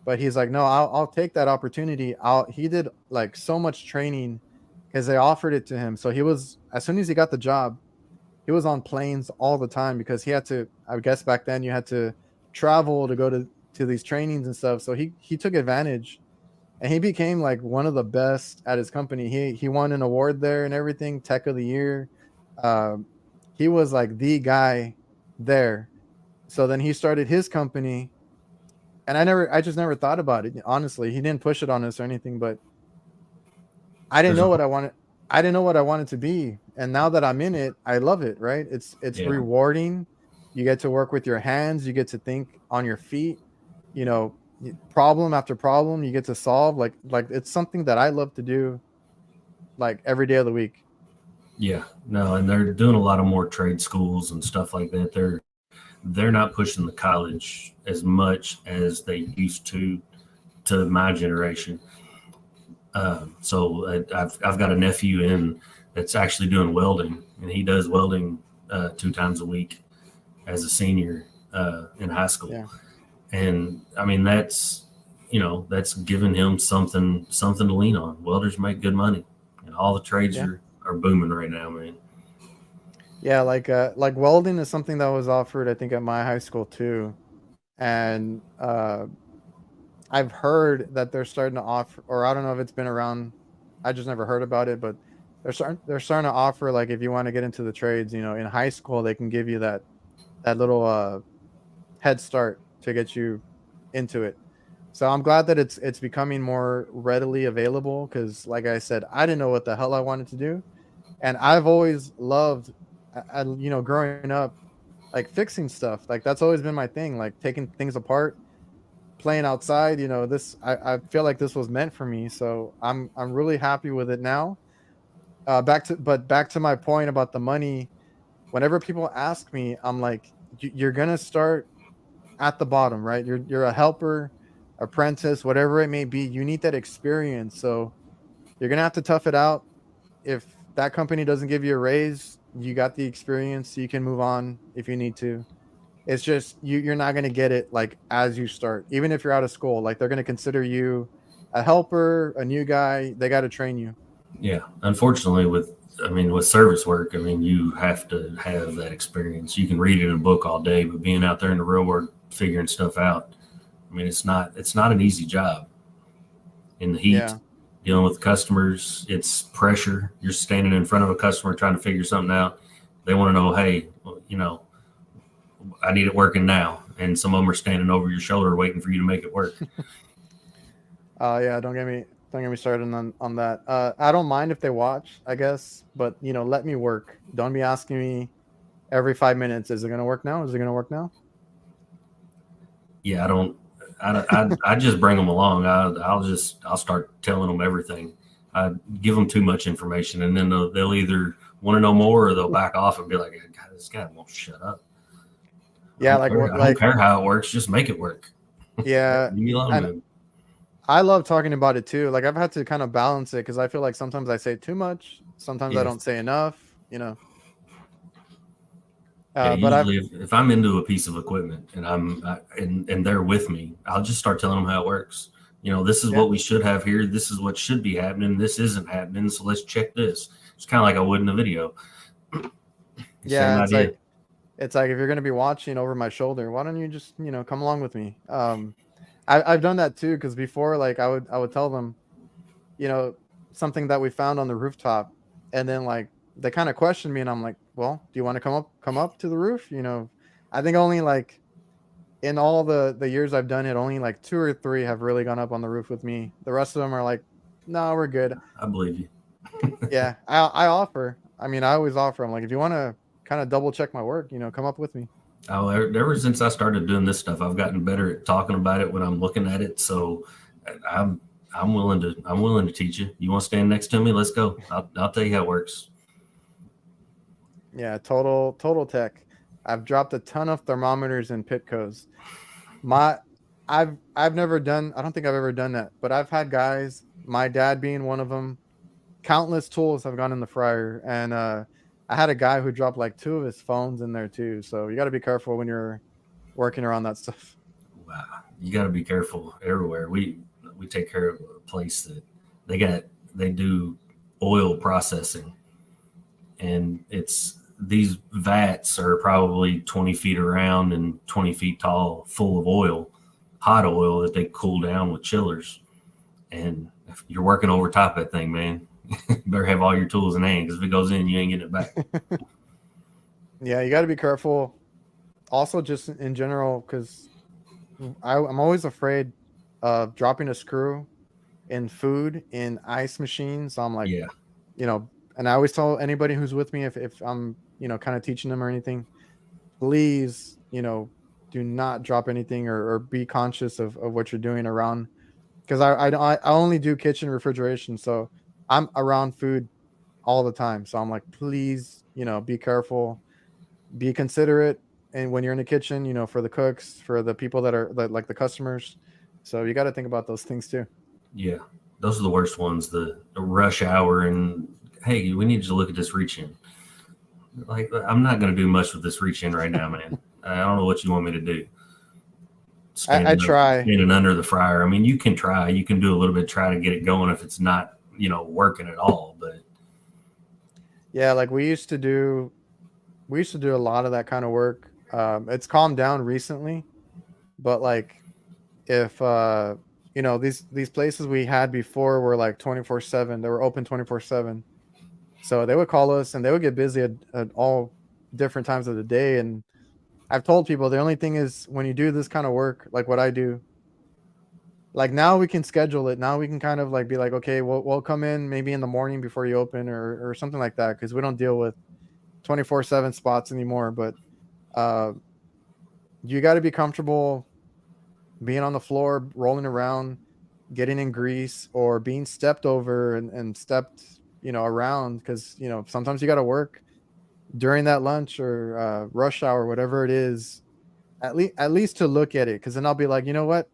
But he's like, no, I'll take that opportunity. He did like so much training because they offered it to him. So he was, as soon as he got the job, he was on planes all the time because he had to. I guess back then you had to travel to go to these trainings and stuff. So he took advantage, and he became like one of the best at his company. He won an award there and everything, Tech of the Year. Um, he was like the guy there. So then he started his company, and I just never thought about it. Honestly, he didn't push it on us or anything, but I didn't There's a know what I wanted. I didn't know what I wanted to be, and now that I'm in it, I love it. Right? It's yeah, rewarding. You get to work with your hands. You get to think on your feet. You know, problem after problem, you get to solve. Like it's something that I love to do, like every day of the week. yeah, no, and they're doing a lot of more trade schools and stuff like that. They're not pushing the college as much as they used to my generation. So I've got a nephew in that's actually doing welding, and he does welding 2 times a week as a senior in high school. Yeah, And I mean that's giving him something to lean on. Welders make good money, and all the trades yeah, are booming right now, man. yeah. Like welding is something that was offered, I think, at my high school too, and I've heard that they're starting to offer, or I don't know if it's been around. I just never heard about it, but they're starting to offer, like, if you want to get into the trades, in high school they can give you that little head start to get you into it. So I'm glad that it's becoming more readily available because, like I said, I didn't know what the hell I wanted to do, and I've always loved, growing up, like fixing stuff. Like that's always been my thing, like taking things apart, playing outside. This I feel like this was meant for me, so I'm really happy with it now. Back to my point about the money. Whenever people ask me, I'm like, you're gonna start at the bottom, right? You're a helper, apprentice, whatever it may be. You need that experience. So You're gonna have to tough it out. If that company doesn't give you a raise, you got the experience. You can move on if you need to. It's just you're not gonna get it like as you start. Even if you're out of school, like they're gonna consider you a helper, a new guy. They got to train you. Yeah, unfortunately, with service work, I mean, you have to have that experience. You can read it in a book all day, but being out there in the real world, figuring stuff out, I mean, it's not an easy job in the heat, Yeah. dealing with customers. It's pressure. You're standing in front of a customer trying to figure something out. They want to know, hey, well, I need it working now, and some of them are standing over your shoulder waiting for you to make it work. Yeah. Don't get me started on that. I don't mind if they watch, I guess, but let me work. Don't be asking me every 5 minutes. Is it gonna work now? Is it gonna work now? Yeah, I don't. I just bring them along. I'll start telling them everything. I give them too much information, and then they'll either want to know more or they'll back off and be like, "God, this guy won't shut up. I Yeah. don't Like care. what? I don't Like care how it works. Just make it work. yeah. Leave me alone, And man." I love talking about it too. Like I've had to kind of balance it because I feel like sometimes I say too much, sometimes I Yeah, don't say enough. yeah. But I've Usually, if I'm into a piece of equipment and and they're with me, I'll just start telling them how it works. This is yeah, what we should have here. This is what should be happening. This isn't happening. So let's check this. It's kind of like I would in a video. Same yeah. It's idea. like if you're gonna be watching over my shoulder, why don't you just come along with me? I've done that too because before, like I would tell them, you know, something that we found on the rooftop, and then like they kind of questioned me, and I'm like, well, do you want to come up to the roof? I think only like in all the years I've done it, only like two or three have really gone up on the roof with me. The rest of them are like, no, we're good. I believe you. Yeah, I offer. I mean, I always offer. I'm like, if you want to kind of double check my work, come up with me. Oh, ever since I started doing this stuff, I've gotten better at talking about it when I'm looking at it. So I'm I'm willing to teach you. You want to stand next to me? Let's go. I'll tell you how it works. Yeah, total tech. I've dropped a ton of thermometers in Pitco's. My I've never done. I don't think I've ever done that, but I've had guys. My dad being one of them. Countless tools have gone in the fryer, and I had a guy who dropped like two of his phones in there too. So you got to be careful when you're working around that stuff. Wow, you got to be careful everywhere. We take care of a place that they got they do oil processing, and it's these vats are probably 20 feet around and 20 feet tall, full of oil, hot oil that they cool down with chillers. And if you're working over top of that thing, man, you better have all your tools in hand because if it goes in, you ain't getting it back. Yeah, you got to be careful. Also, just in general, because I'm always afraid of dropping a screw in food in ice machines. So I'm like, Yeah, you know, and I always tell anybody who's with me if I'm, kind of teaching them or anything, please, do not drop anything or be conscious of what you're doing around. Because I only do kitchen refrigeration. So I'm around food all the time. So I'm like, please, be careful, be considerate. And when you're in the kitchen, for the cooks, for the people that are like the customers. So you got to think about those things too. yeah. Those are the worst ones. The rush hour and hey, we need you to look at this reach in. Like I'm not going to do much with this reach in right now, man. I don't know what you want me to do. I try. Standing under the fryer. I mean, you can try. You can do a little bit, try to get it going if it's not, working at all. But Yeah, like we used to do a lot of that kind of work. It's calmed down recently, but like if these places we had before were like 24/7, they were open 24/7. So they would call us and they would get busy at all different times of the day. And I've told people the only thing is when you do this kind of work, like what I do, like now we can schedule it. Now we can kind of like be like, okay, we'll come in maybe in the morning before you open or something like that because we don't deal with 24/7 spots anymore. But uh, you got to be comfortable being on the floor, rolling around, getting in grease, or being stepped over and stepped, around because sometimes you got to work during that lunch or rush hour, whatever it is. At least to look at it, because then I'll be like, you know what?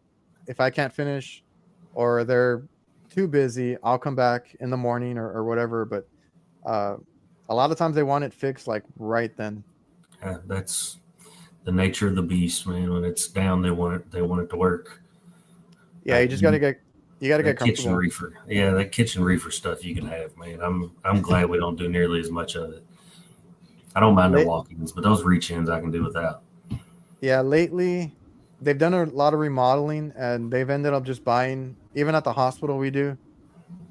If I can't finish, or they're too busy, I'll come back in the morning or whatever. But uh, a lot of times they want it fixed like right then. That's the nature of the beast, man. When it's down, they want it to work. Yeah, you just got to You, get that kitchen comfortable. reefer, yeah, that kitchen reefer stuff you can have, man. I'm glad we don't do nearly as much of it. I don't mind their Late, walk-ins, but those reach-ins I can do without. yeah, lately they've done a lot of remodeling and they've ended up just buying. Even at the hospital we do,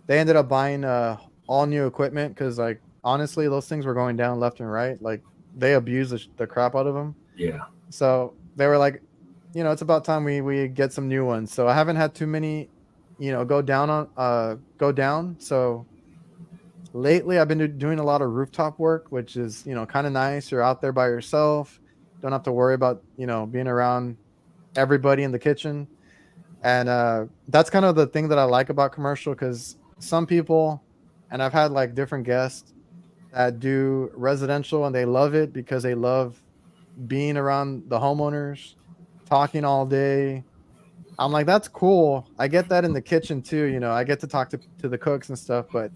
they ended up buying all new equipment because like honestly, those things were going down left and right. Like they abused the crap out of them. Yeah, So they were like, it's about time we get some new ones. So I haven't had too many, go down. So lately I've been doing a lot of rooftop work, which is, kind of nice. You're out there by yourself. Don't have to worry about, being around everybody in the kitchen. And that's kind of the thing that I like about commercial because some people, and I've had like different guests that do residential and they love it because they love being around the homeowners, talking all day. I'm like, that's cool. I get that in the kitchen too. I get to talk to the cooks and stuff, but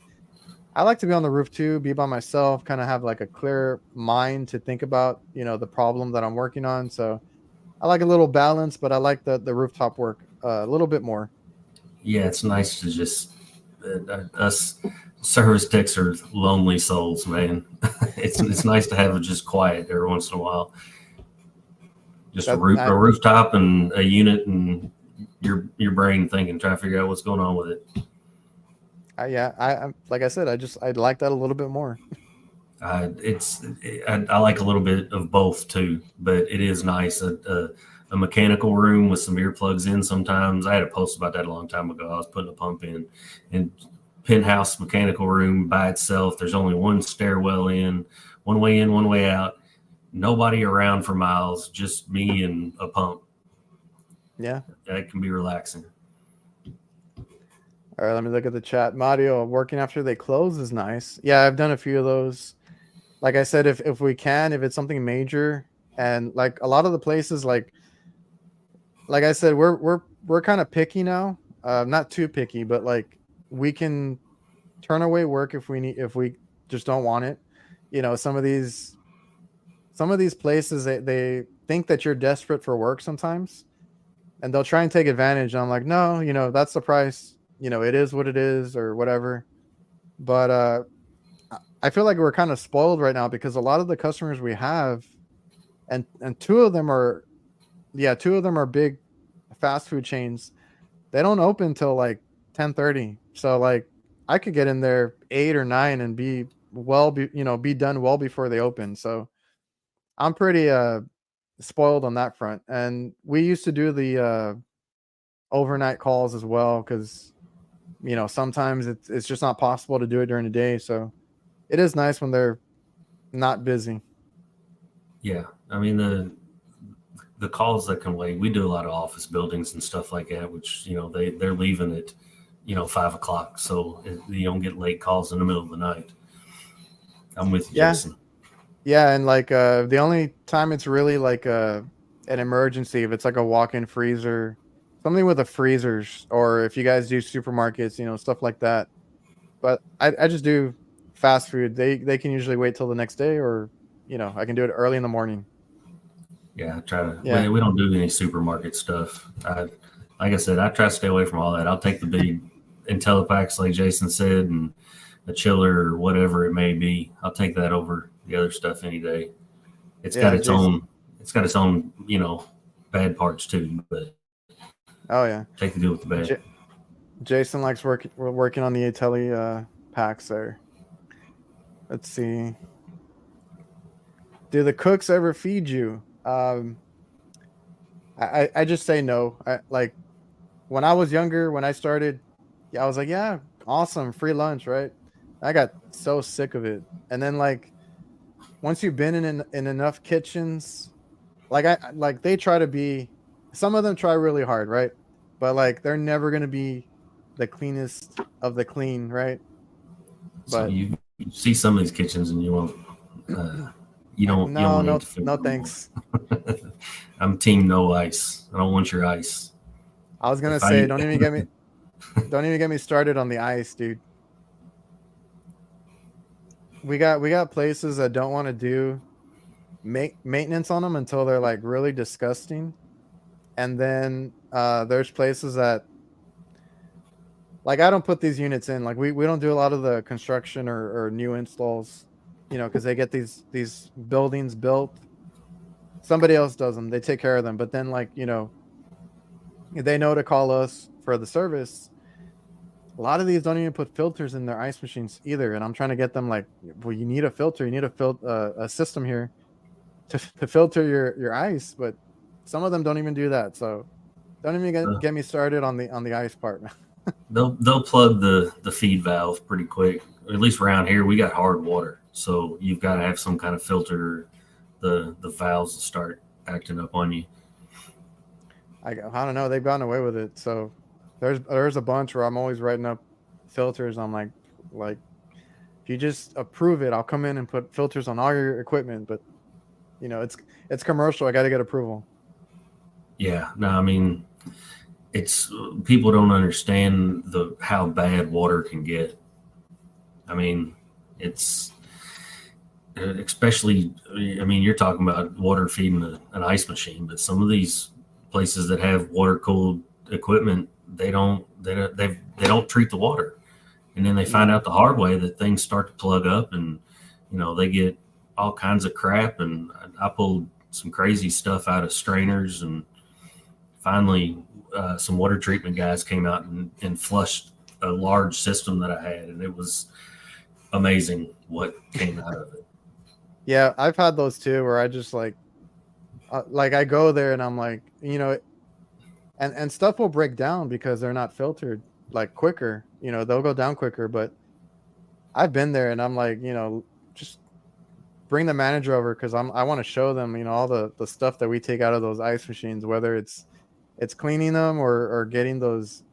I like to be on the roof too, be by myself, kind of have like a clear mind to think about, the problem that I'm working on. So I like a little balance, but I like the rooftop work a little bit more. yeah, it's nice to just us service techs are lonely souls, man. It's nice to have it just quiet every once in a while. Just a That a rooftop and a unit and your brain thinking, trying to figure out what's going on with it. yeah, like I said, I like that a little bit more. I like a little bit of both too, but it is nice. A mechanical room with some earplugs in sometimes. I had a post about that a long time ago. I was putting a pump in penthouse mechanical room by itself. There's only one stairwell one way out. Nobody around for miles, just me and a pump. Yeah. That can be relaxing. All right, let me look at the chat. Mario, working after they close is nice. Yeah, I've done a few of those. Like I said, if we can, if it's something major, and like a lot of the places, like I said, we're kind of picky now. Not too picky, but like we can turn away work if we just don't want it. Some of these places they think that you're desperate for work sometimes, and they'll try and take advantage. I'm like, no, that's the price. It is what it is or whatever. But I feel like we're kind of spoiled right now because a lot of the customers we have, and two of them are big fast food chains. They don't open till like 10:30. So like I could get in there 8 or 9 and be done well before they open. So I'm pretty spoiled on that front. And we used to do the overnight calls as well because sometimes it's just not possible to do it during the day. So it is nice when they're not busy. Yeah, I mean the calls that can wait. We do a lot of office buildings and stuff like that, which they're leaving at 5 o'clock, so you don't get late calls in the middle of the night. I'm with you, Yeah. Jason. Yeah, and like the only time it's really like an emergency if it's like a walk-in freezer, something with the freezers, or if you guys do supermarkets, stuff like that. But I just do fast food. They can usually wait till the next day, or I can do it early in the morning. Yeah, I try to. Yeah. We don't do any supermarket stuff. Like I said, I try to stay away from all that. I'll take the big IntelliPacks, like Jason said, and a chiller or whatever it may be. I'll take that over the other stuff any day. It's got Yeah, its Jason. own. It's got its own, bad parts too. But Oh yeah. take the good with the bad. Jason likes working on the Atelli packs there. Let's see. Do the cooks ever feed you? I just say no. I like when I was younger, when I started, yeah, I was like, yeah, awesome, free lunch, right? I got so sick of it. And then like once you've been in enough kitchens, like they try to be, some of them try really hard, right? But like they're never gonna be the cleanest of the clean, right? So But you see some of these kitchens and you won't. You don't no, want to eat no, the food no, no more. thanks. I'm team no ice. I don't want your ice. I was gonna If I say, eat, don't even get me. Don't even get me started on the ice, dude. We got places that don't want to do maintenance on them until they're like really disgusting, and then there's places that like I don't put these units in. Like we don't do a lot of the construction or new installs, because they get these buildings built. Somebody else does them. They take care of them. But then like, they know to call us for the service. A lot of these don't even put filters in their ice machines either. And I'm trying to get them like, well, you need a filter. You need a system here to filter your ice. But some of them don't even do that. So don't even get me started on the ice part. They'll plug the feed valve pretty quick. At least around here, we got hard water, so you've got to have some kind of filter. The valves will start acting up on you. I don't know. They've gotten away with it. So there's a bunch where I'm always writing up filters. I'm like if you just approve it, I'll come in and put filters on all your equipment. But it's commercial. I got to get approval. Yeah, no, I mean, it's people don't understand how bad water can get. I mean, it's especially. I mean, you're talking about water feeding an ice machine, but some of these places that have water cooled equipment, they don't treat the water, and then they find out the hard way that things start to plug up, and they get all kinds of crap. And I pulled some crazy stuff out of strainers, and finally some water treatment guys came out and flushed a large system that I had, and it was amazing what came out of it. Yeah, I've had those too, where I just like I go there and I'm like, and stuff will break down because they're not filtered like quicker. They'll go down quicker. But I've been there and I'm like, just bring the manager over because I want to show them, all the stuff that we take out of those ice machines, whether it's cleaning them or getting those,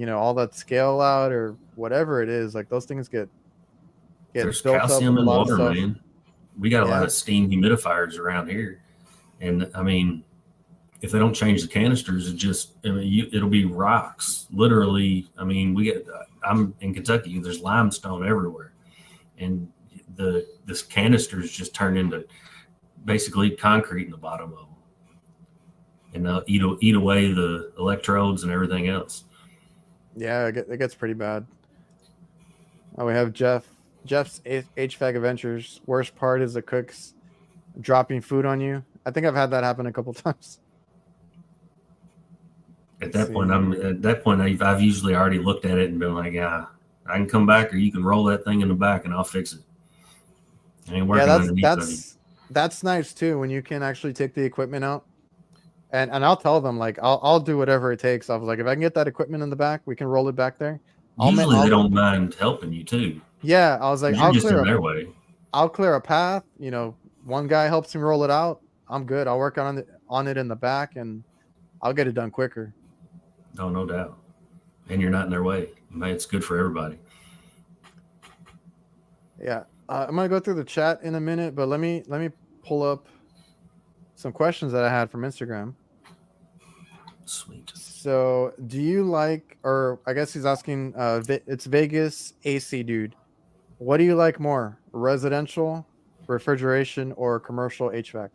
all that scale out or whatever it is. Like those things get There's built up calcium with a in lot of water, stuff. man. We got a lot Yeah. of steam humidifiers around here, and I mean, if they don't change the canisters, it'll be rocks. Literally, I mean, I'm in Kentucky. There's limestone everywhere, and this canisters just turn into basically concrete in the bottom of them, and they'll eat away the electrodes and everything else. Yeah, it gets pretty bad. Oh, we have Jeff's HVAC adventures. Worst part is the cooks dropping food on you. I think I've had that happen a couple times. At that point, I've usually already looked at it and been like, yeah, I can come back, or you can roll that thing in the back and I'll fix it. I ain't working underneath. That's nice too when you can actually take the equipment out. And I'll tell them like I'll do whatever it takes. I was like, if I can get that equipment in the back, we can roll it back there. Usually they don't mind helping you too. Yeah, I was like, you're just in their way. I'll clear a path. One guy helps me roll it out. I'm good. I'll work on it in the back, and I'll get it done quicker. Oh, no doubt. And you're not in their way. It's good for everybody. Yeah, I'm gonna go through the chat in a minute, but let me pull up some questions that I had from Instagram. Sweet. So, do you like, or I guess he's asking, it's Vegas AC dude. What do you like more, residential, refrigeration, or commercial HVAC?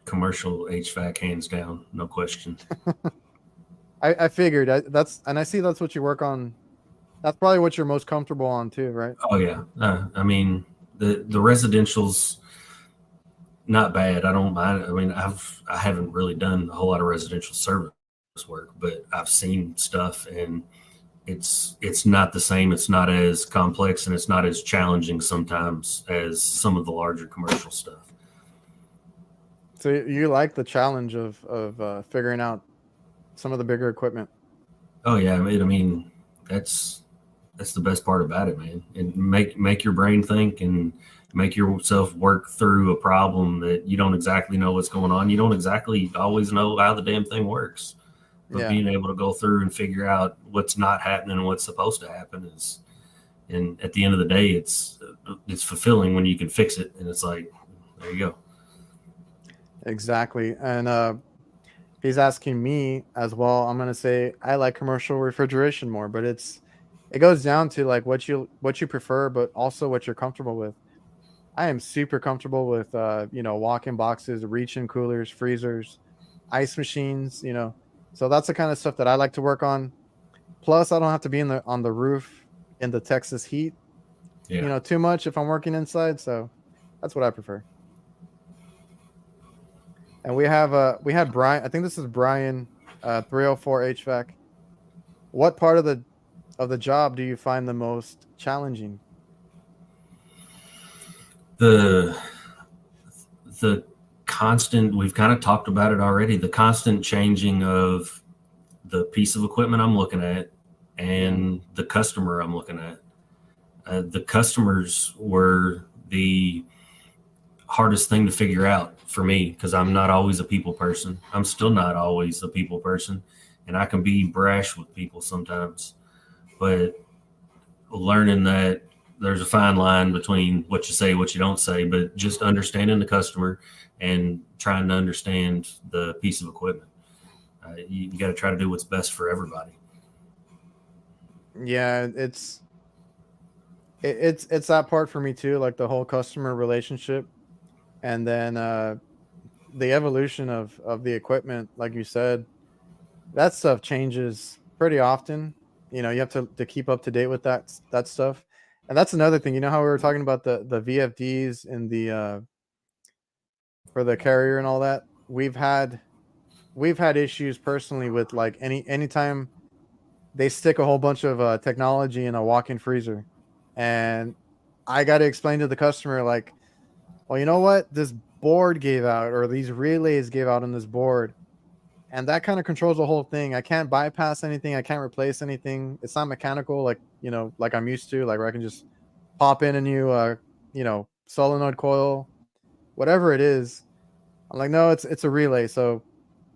Commercial HVAC, hands down, no question. I figured I see that's what you work on. That's probably what you're most comfortable on too, right? Oh yeah. I mean, the residential's not bad. I don't mind. I mean, I haven't really done a whole lot of residential service work, but I've seen stuff, and it's not the same. It's not as complex, and it's not as challenging sometimes as some of the larger commercial stuff. So you like the challenge of figuring out some of the bigger equipment? Oh yeah, I mean that's the best part about it, man. And make your brain think and make yourself work through a problem that you don't exactly know what's going on. You don't exactly always know how the damn thing works. But being able to go through and figure out what's not happening and what's supposed to happen and at the end of the day, it's fulfilling when you can fix it. And it's like, there you go. Exactly. And if he's asking me as well, I'm gonna say I like commercial refrigeration more, but it goes down to like what you prefer, but also what you're comfortable with. I am super comfortable with walk-in boxes, reach-in coolers, freezers, ice machines, So that's the kind of stuff that I like to work on. Plus, I don't have to be in the on the roof in the Texas heat, Yeah. too much if I'm working inside. So that's what I prefer. And we had Brian. I think this is Brian, 304 HVAC. What part of the job do you find the most challenging? The the constant, we've kind of talked about it already, the constant changing of the piece of equipment I'm looking at Yeah. and the customer I'm looking at. The customers were the hardest thing to figure out for me because I'm not always a people person. I'm still not always a people person, and I can be brash with people sometimes. But learning that there's a fine line between what you say, what you don't say, but just understanding the customer and trying to understand the piece of equipment. You got to try to do what's best for everybody. Yeah, it's that part for me too, like the whole customer relationship, and then the evolution of the equipment, like you said, that stuff changes pretty often. You have to keep up to date with that stuff. And that's another thing. You know how we were talking about the VFDs and the for the carrier and all that? We've had issues personally with like anytime they stick a whole bunch of technology in a walk-in freezer, and I got to explain to the customer like, well, you know what? This board gave out, or these relays gave out on this board, and that kind of controls the whole thing. I can't bypass anything. I can't replace anything. It's not mechanical like like I'm used to, like where I can just pop in a new solenoid coil, whatever it is. I'm like, no, it's a relay. So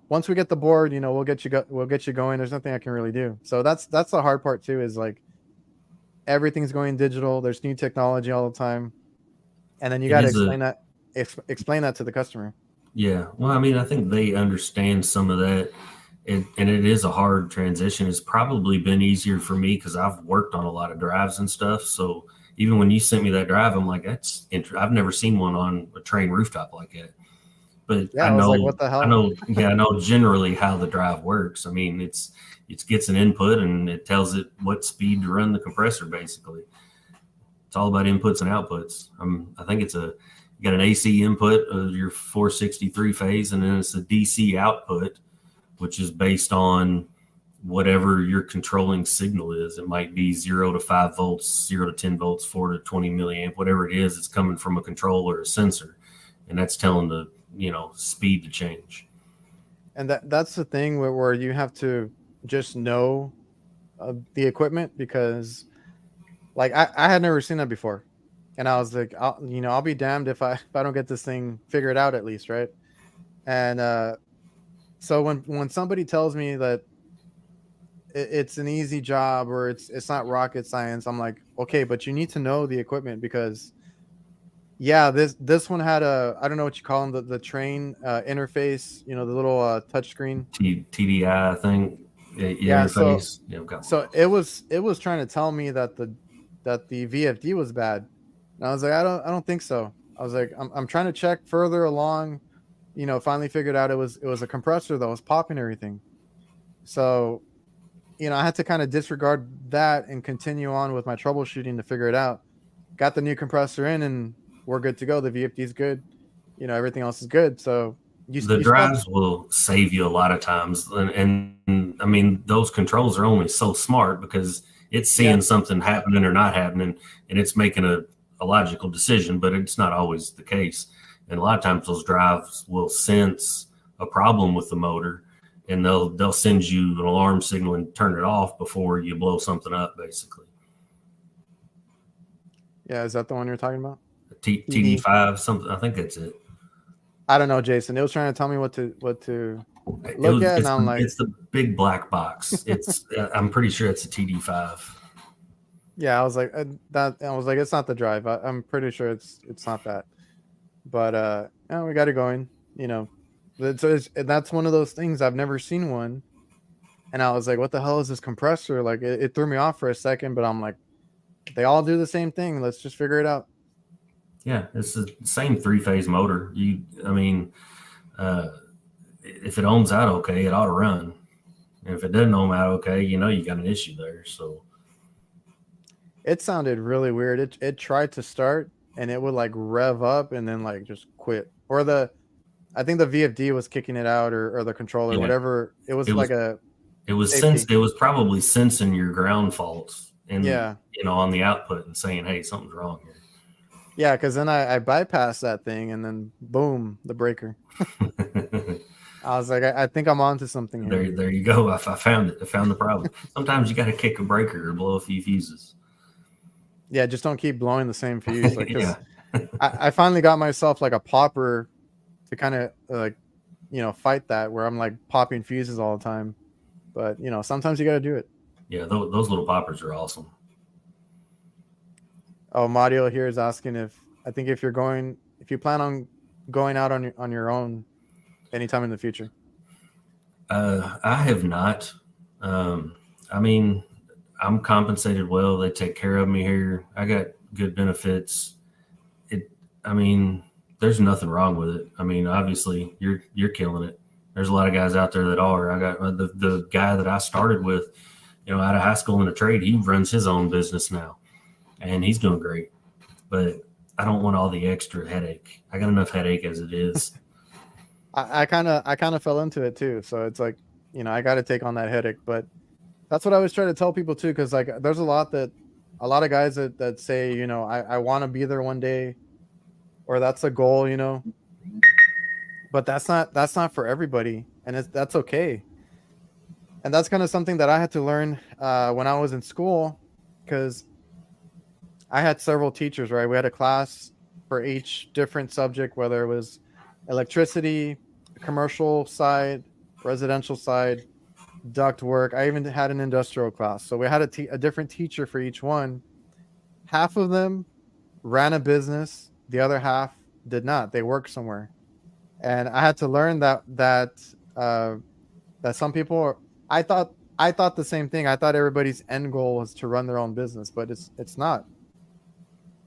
once we get the board, we'll get you going. There's nothing I can really do. So that's the hard part too. Is like everything's going digital. There's new technology all the time, and then you It got to is a explain that to the customer. Yeah. Well, I mean, I think they understand some of that. And it is a hard transition. It's probably been easier for me because I've worked on a lot of drives and stuff. So even when you sent me that drive, I'm like, I've never seen one on a train rooftop like that. But Yeah, I was like, what the hell? I know generally how the drive works. I mean, it gets an input and it tells it what speed to run the compressor. Basically, it's all about inputs and outputs. I think you got an AC input of your 463 phase, and then it's a DC output, which is based on whatever your controlling signal is. It might be 0 to 5 volts, 0 to 10 volts, 4 to 20 milliamp, whatever it is. It's coming from a controller or a sensor, and that's telling the speed to change. And that's the thing where you have to just know the equipment, because like I had never seen that before, and I was like, I'll be damned if I don't get this thing figured out at least, right? And so when somebody tells me that it's an easy job or it's not rocket science, I'm like, okay, but you need to know the equipment, because yeah, this one had a, I don't know what you call them, the train interface, the little touch screen. TDI thing, the Yeah, so interface. Yeah, I've got one of so those. it was trying to tell me that the VFD was bad. And I was like, I don't think so. I was like, I'm trying to check further along, finally figured out it was a compressor that was popping everything. So, I had to kind of disregard that and continue on with my troubleshooting to figure it out. Got the new compressor in, and we're good to go. The VFD is good. Everything else is good. So The you still have drives will save you a lot of times, and I mean those controls are only so smart because it's yeah. seeing something happening or not happening, and it's making a logical decision, but it's not always the case. And a lot of times those drives will sense a problem with the motor, and they'll send you an alarm signal and turn it off before you blow something up, basically. Yeah, is that the one you're talking about? PD. TD5, something, I think that's it. I don't know, Jason. It was trying to tell me what to look at, and I'm like, It's the big black box. It's I'm pretty sure it's a TD5. yeah, I was like that. I was like, it's not the drive. I'm pretty sure it's not that. But yeah, we got it going. And that's one of those things. I've never seen one, and I was like, "What the hell is this compressor?" Like it threw me off for a second, but I'm like, they all do the same thing. Let's just figure it out. Yeah, it's the same three-phase motor. I mean, uh, if it ohms out okay, it ought to run. And if it doesn't ohm out okay, you got an issue there. So It sounded really weird. It tried to start and it would like rev up and then like just quit. Or I think the VFD was kicking it out, or the controller, yeah, whatever. It was it was like a sense safety. it was probably sensing your ground faults and Yeah. on the output and saying, hey, something's wrong Yeah, because then I bypassed that thing and then boom, the breaker. here. I was like, I think I'm onto something here. There you go. I found it. I found the problem. Sometimes you got to kick a breaker or blow a few fuses. Yeah, just don't keep blowing the same fuse. Like, Yeah. because I finally got myself like a popper to kind of like, fight that, where I'm like popping fuses all the time. But, sometimes you got to do it. Yeah, those little poppers are awesome. Oh, Mario here is asking if you plan on going out on your own anytime in the future. I have not. I mean, I'm compensated well. They take care of me here. I got good benefits. I mean, there's nothing wrong with it. I mean, obviously, you're killing it. There's a lot of guys out there that are. I got the guy that I started with, out of high school in a trade. He runs his own business now, and he's doing great. But I don't want all the extra headache. I got enough headache as it is. I kind of fell into it too. So it's like, I got to take on that headache. But that's what I was trying to tell people too, because like there's a lot of guys that say, I want to be there one day, or that's a goal, but that's not for everybody, and that's okay. And that's kind of something that I had to learn when I was in school, because I had several teachers, right? We had a class for each different subject, whether it was electricity, commercial side, residential side, duct work. I even had an industrial class. So we had a different teacher for each one. Half of them ran a business. The other half did not. They worked somewhere. And I had to learn that some people I thought the same thing. I thought everybody's end goal was to run their own business, but it's not.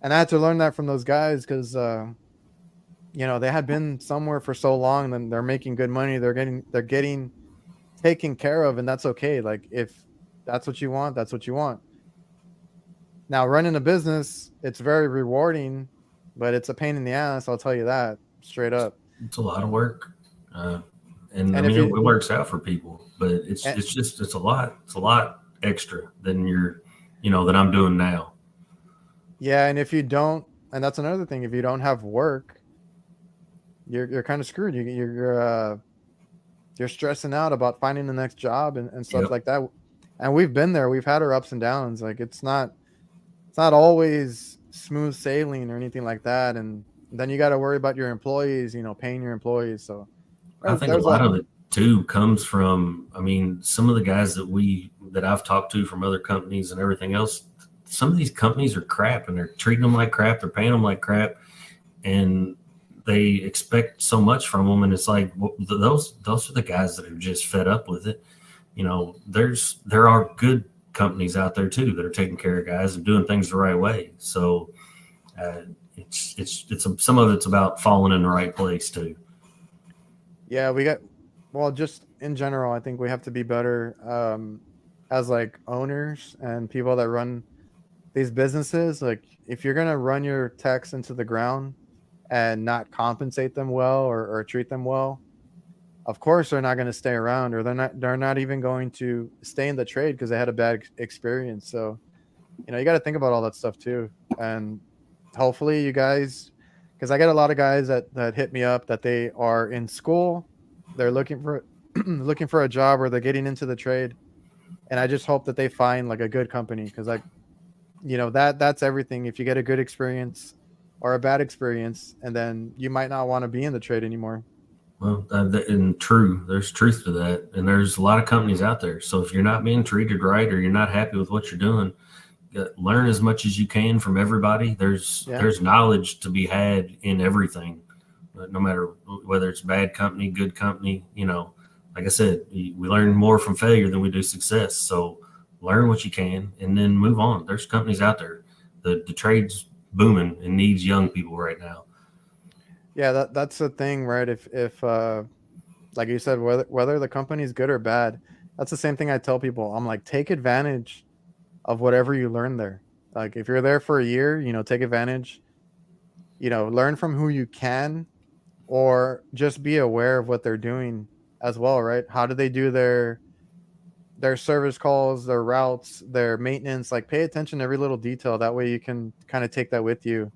And I had to learn that from those guys, because they had been somewhere for so long, then they're making good money. They're getting taken care of, and that's okay. Like, if that's what you want, that's what you want. Now, running a business, it's very rewarding, but it's a pain in the ass. I'll tell you that straight up. It's a lot of work, and I And if mean you it works out for people, but it's and, just it's a lot extra than that I'm doing now. yeah, and if you don't, and that's another thing, if you don't have work, you're kind of screwed. You're stressing out about finding the next job and stuff Yep. like that. And we've been there. We've had our ups and downs. Like, it's not always smooth sailing or anything like that. And then you got to worry about your employees, paying your employees. So I think a there's lot of it too comes from, I mean, some of the guys that I've talked to from other companies and everything else. Some of these companies are crap, and they're treating them like crap. They're paying them like crap, and they expect so much from them. And it's like, those are the guys that are just fed up with it. There are good companies out there too that are taking care of guys and doing things the right way. So some of it's about falling in the right place too. Yeah, just in general, I think we have to be better as like owners and people that run these businesses. Like, if you're going to run your techs into the ground and not compensate them well, or treat them well, of course they're not going to stay around, or they're not even going to stay in the trade because they had a bad experience. So, you got to think about all that stuff too. And hopefully you guys, because I get a lot of guys that hit me up that they are in school, they're looking for looking for a job, or they're getting into the trade, and I just hope that they find like a good company, because that's everything. If you get a good experience or a bad experience, and then you might not want to be in the trade anymore. Well, and there's truth to that, and there's a lot of companies out there. So if you're not being treated right, or you're not happy with what you're doing, learn as much as you can from everybody. There's knowledge to be had in everything. no matter whether it's bad company, good company. Like I said, we learn more from failure than we do success. So learn what you can and then move on. There's companies out there. The trade's booming and needs young people right now. Yeah, that's the thing, right? If like you said, whether the company's good or bad, that's the same thing I tell people. I'm like, take advantage of whatever you learn there. Like if you're there for a year, take advantage, learn from who you can, or just be aware of what they're doing as well, right? How do they do their service calls, their routes, their maintenance? Like pay attention to every little detail. That way you can kind of take that with you.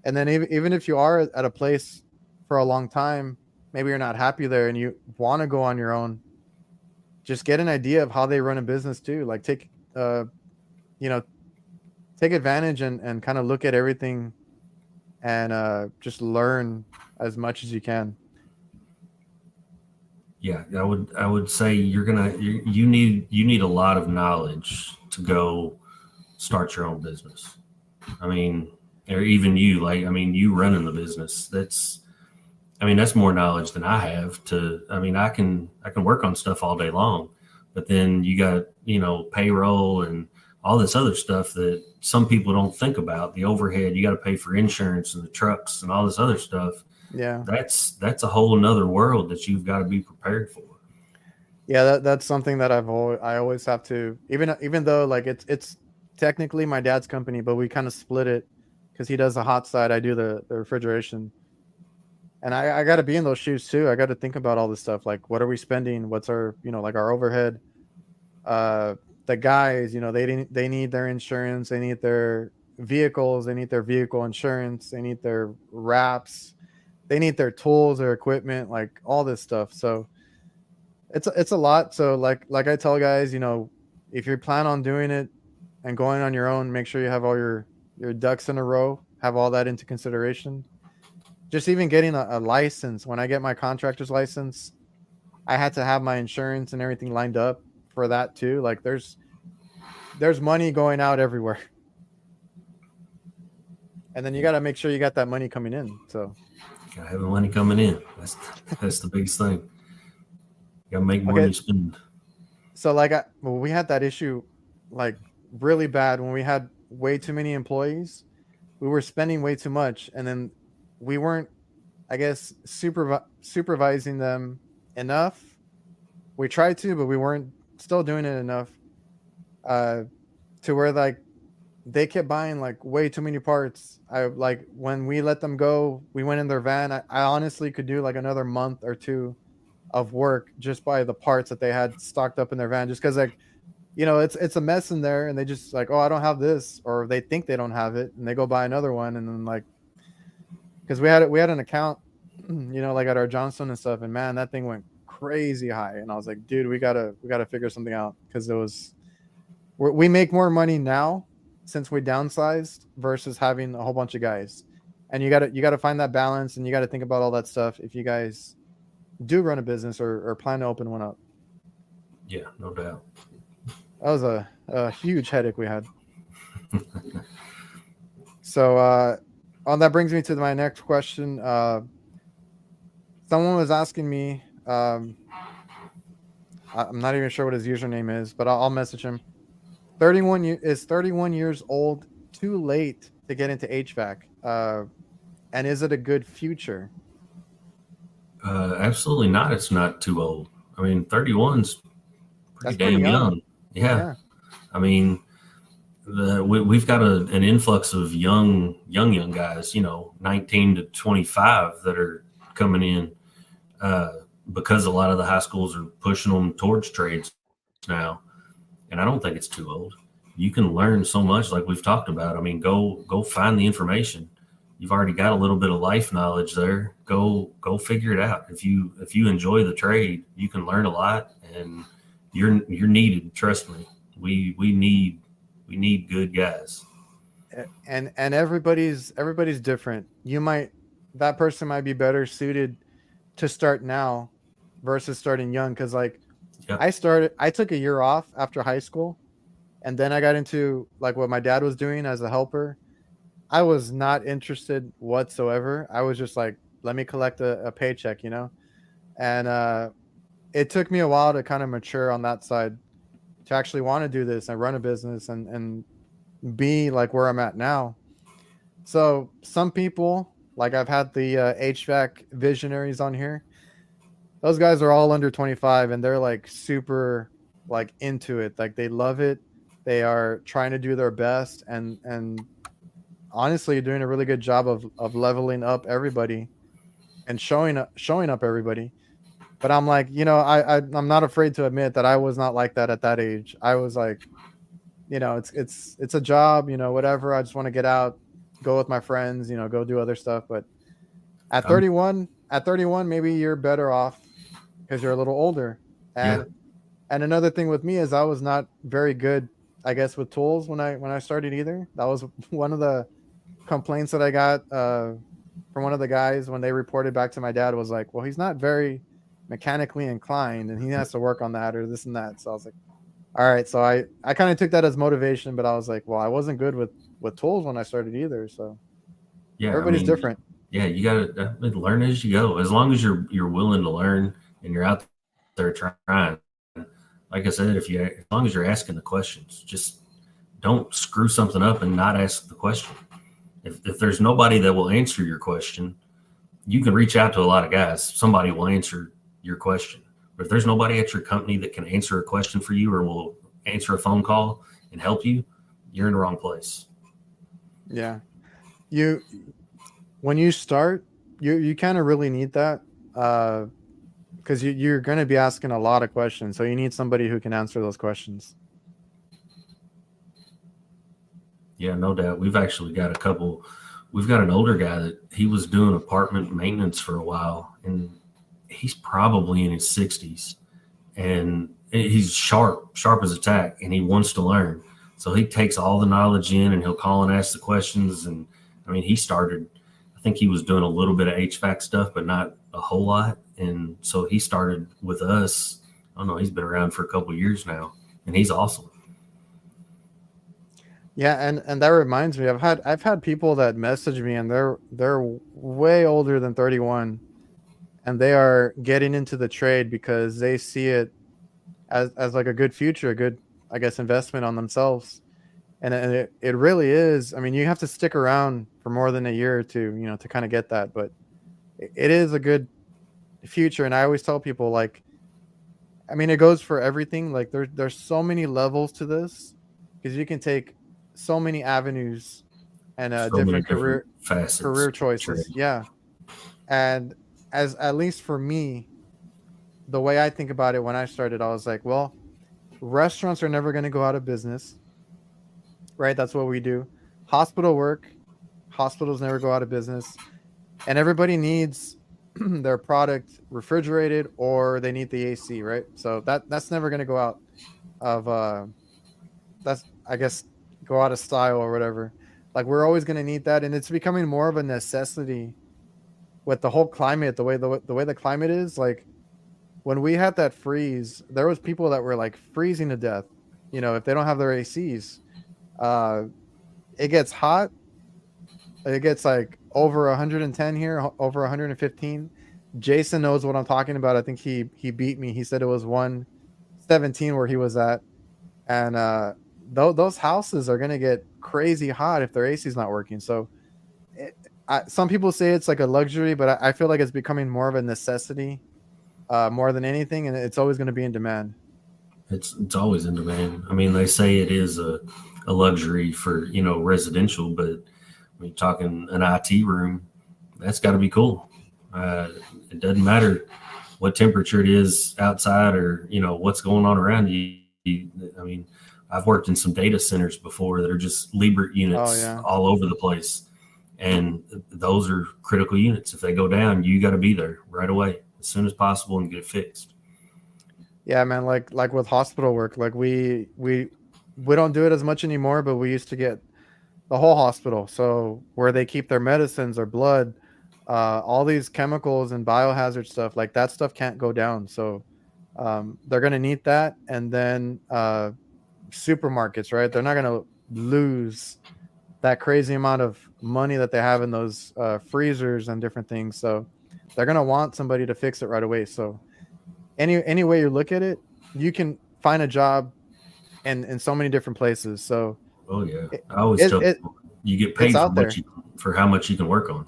And then even if you are at a place for a long time, maybe you're not happy there and you want to go on your own, just get an idea of how they run a business too. Like you know, take advantage and kind of look at everything and just learn as much as you can. Yeah, I would say you need a lot of knowledge to go start your own business. I mean, or even you, like, I mean, you running the business. That's more knowledge than I have to, I can work on stuff all day long, but then you got, payroll and all this other stuff that some people don't think about, the overhead, you got to pay for insurance and the trucks and all this other stuff. Yeah. That's a whole nother world that you've got to be prepared for. Yeah, that's something that I always have to, even though like it's technically my dad's company, but we kind of split it because he does the hot side, I do the refrigeration. And I got to be in those shoes too. I got to think about all this stuff. Like, what are we spending? What's our, like our overhead? Uh, the guys, they need their insurance. They need their vehicles. They need their vehicle insurance. They need their wraps. They need their tools, their equipment, like all this stuff. So it's a lot. So like I tell guys, if you plan on doing it and going on your own, make sure you have all your ducks in a row. Have all that into consideration. Just even getting a license. When I get my contractor's license, I had to have my insurance and everything lined up for that too. Like there's money going out everywhere. And then you got to make sure you got that money coming in. So Gotta have the money coming in. That's the biggest thing. You gotta make more than okay, you spend. so we had that issue like really bad when we had way too many employees. We were spending way too much, and then we weren't, I guess, supervising them enough. We tried to, but we weren't still doing it enough uh, to where like they kept buying like way too many parts. I like when we let them go, we went in their van. I honestly could do like another month or two of work just by the parts that they had stocked up in their van, just because like it's a mess in there, and they just like, oh, I don't have this, or they think they don't have it, and they go buy another one, and then like, because we had an account, like at our Johnstone and stuff, and man, that thing went crazy high, and I was like, dude, we gotta figure something out because we make more money now since we downsized versus having a whole bunch of guys, and you gotta find that balance, and you gotta think about all that stuff if you guys do run a business or plan to open one up. Yeah, no doubt. That was a huge headache we had. So that brings me to my next question. Someone was asking me, I'm not even sure what his username is, but I'll message him. 31 years old too late to get into HVAC? And is it a good future? Absolutely not. It's not too old. 31's pretty That's pretty damn young. young. Yeah. Yeah. I mean, we've got an influx of young guys, 19 to 25 that are coming in because a lot of the high schools are pushing them towards trades now. And I don't think it's too old. You can learn so much, like we've talked about. Go find the information. You've already got a little bit of life knowledge there. Go figure it out. If you enjoy the trade, you can learn a lot, and you're needed. Trust me. We need good guys. And everybody's different. That person might be better suited to start now versus starting young, because like Yep. I took a year off after high school, and then I got into like what my dad was doing as a helper. I was not interested whatsoever. I was just like let me collect a paycheck, you know. And it took me a while to kind of mature on that side to actually want to do this and run a business and be like where I'm at now. So some people, like I've had the HVAC visionaries on here. Those guys are all under 25 and they're like super like into it. Like they love it. They are trying to do their best and honestly doing a really good job of leveling up everybody and showing up everybody. But I'm like, you know, I'm not afraid to admit that I was not like that at that age. I was like, you know, it's a job, you know, whatever. I just want to get out, go with my friends, you know, go do other stuff. But I'm, at 31, maybe you're better off because you're a little older. yeah, And another thing with me is I was not very good, I guess, with tools when I started either. That was one of the complaints that I got from one of the guys when they reported back to my dad was like, well, he's not very mechanically inclined and he has to work on that or this and that. So I was like, all right. So I kind of took that as motivation, but I was like, well, I wasn't good with tools when I started either. So yeah. I everybody's mean, different. yeah, you got to learn as you go. As long as you're willing to learn and you're out there trying. Like I said, as long as you're asking the questions, just don't screw something up and not ask the question. If there's nobody that will answer your question, you can reach out to a lot of guys. Somebody will answer your question. But if there's nobody at your company that can answer a question for you or will answer a phone call and help you, you're in the wrong place. Yeah. You when you start, you kind of really need that. Because you're going to be asking a lot of questions. So you need somebody who can answer those questions. Yeah, no doubt. We've actually got a couple. We've got an older guy that he was doing apartment maintenance for a while, and he's probably in his 60s, and he's sharp as a tack, and he wants to learn. So he takes all the knowledge in, and he'll call and ask the questions. And I mean, he started. I think he was doing a little bit of HVAC stuff, but not a whole lot. And so he started with us. I don't know. He's been around for a couple of years now, and he's awesome. Yeah, and that reminds me, I've had people that message me and they're way older than 31 and they are getting into the trade because they see it as like a good future, a good I guess investment on themselves. And it really is. I mean, you have to stick around for more than a year or two, you know, to kind of get that, but it is a good future. And I always tell people like, I mean, it goes for everything. Like there's so many levels to this because you can take so many avenues and So many different different career facets to the choices. trade. Yeah, and as at least for me, the way I think about it when I started, I was like, well, restaurants are never going to go out of business, right? That's what we do. Hospital work, hospitals never go out of business, and everybody needs their product refrigerated or they need the AC, right? So that's never going to go out of that's I guess go out of style or whatever. Like we're always going to need that, and it's becoming more of a necessity with the whole climate, the way the climate is. Like when we had that freeze, there was people that were like freezing to death. You know, if they don't have their ACs, uh, it gets hot. It gets like over 110 here, over 115. Jason knows what I'm talking about. I think he beat me. He said it was 117 where he was at, and those houses are gonna get crazy hot if their AC is not working. So, some people say it's like a luxury, but I feel like it's becoming more of a necessity, more than anything, and it's always going to be in demand. It's always in demand. I mean, they say it is a luxury for residential, but when you're talking an IT room, that's got to be cool. Uh, it doesn't matter what temperature it is outside or what's going on around you. I mean, I've worked in some data centers before that are just Liebert Oh units yeah, all over the place, and those are critical units. If they go down, you got to be there right away as soon as possible and get it fixed. yeah, man. Like with hospital work, like we don't do it as much anymore, but we used to get the whole hospital. So where they keep their medicines or blood, all these chemicals and biohazard stuff, like that stuff can't go down. So they're gonna need that, and then supermarkets, right? They're not gonna lose that crazy amount of money that they have in those freezers and different things. So they're gonna want somebody to fix it right away. So any way you look at it, you can find a job in so many different places. So Oh yeah, it, I always it, tell it people you get it's paid out there. for how much you can work on.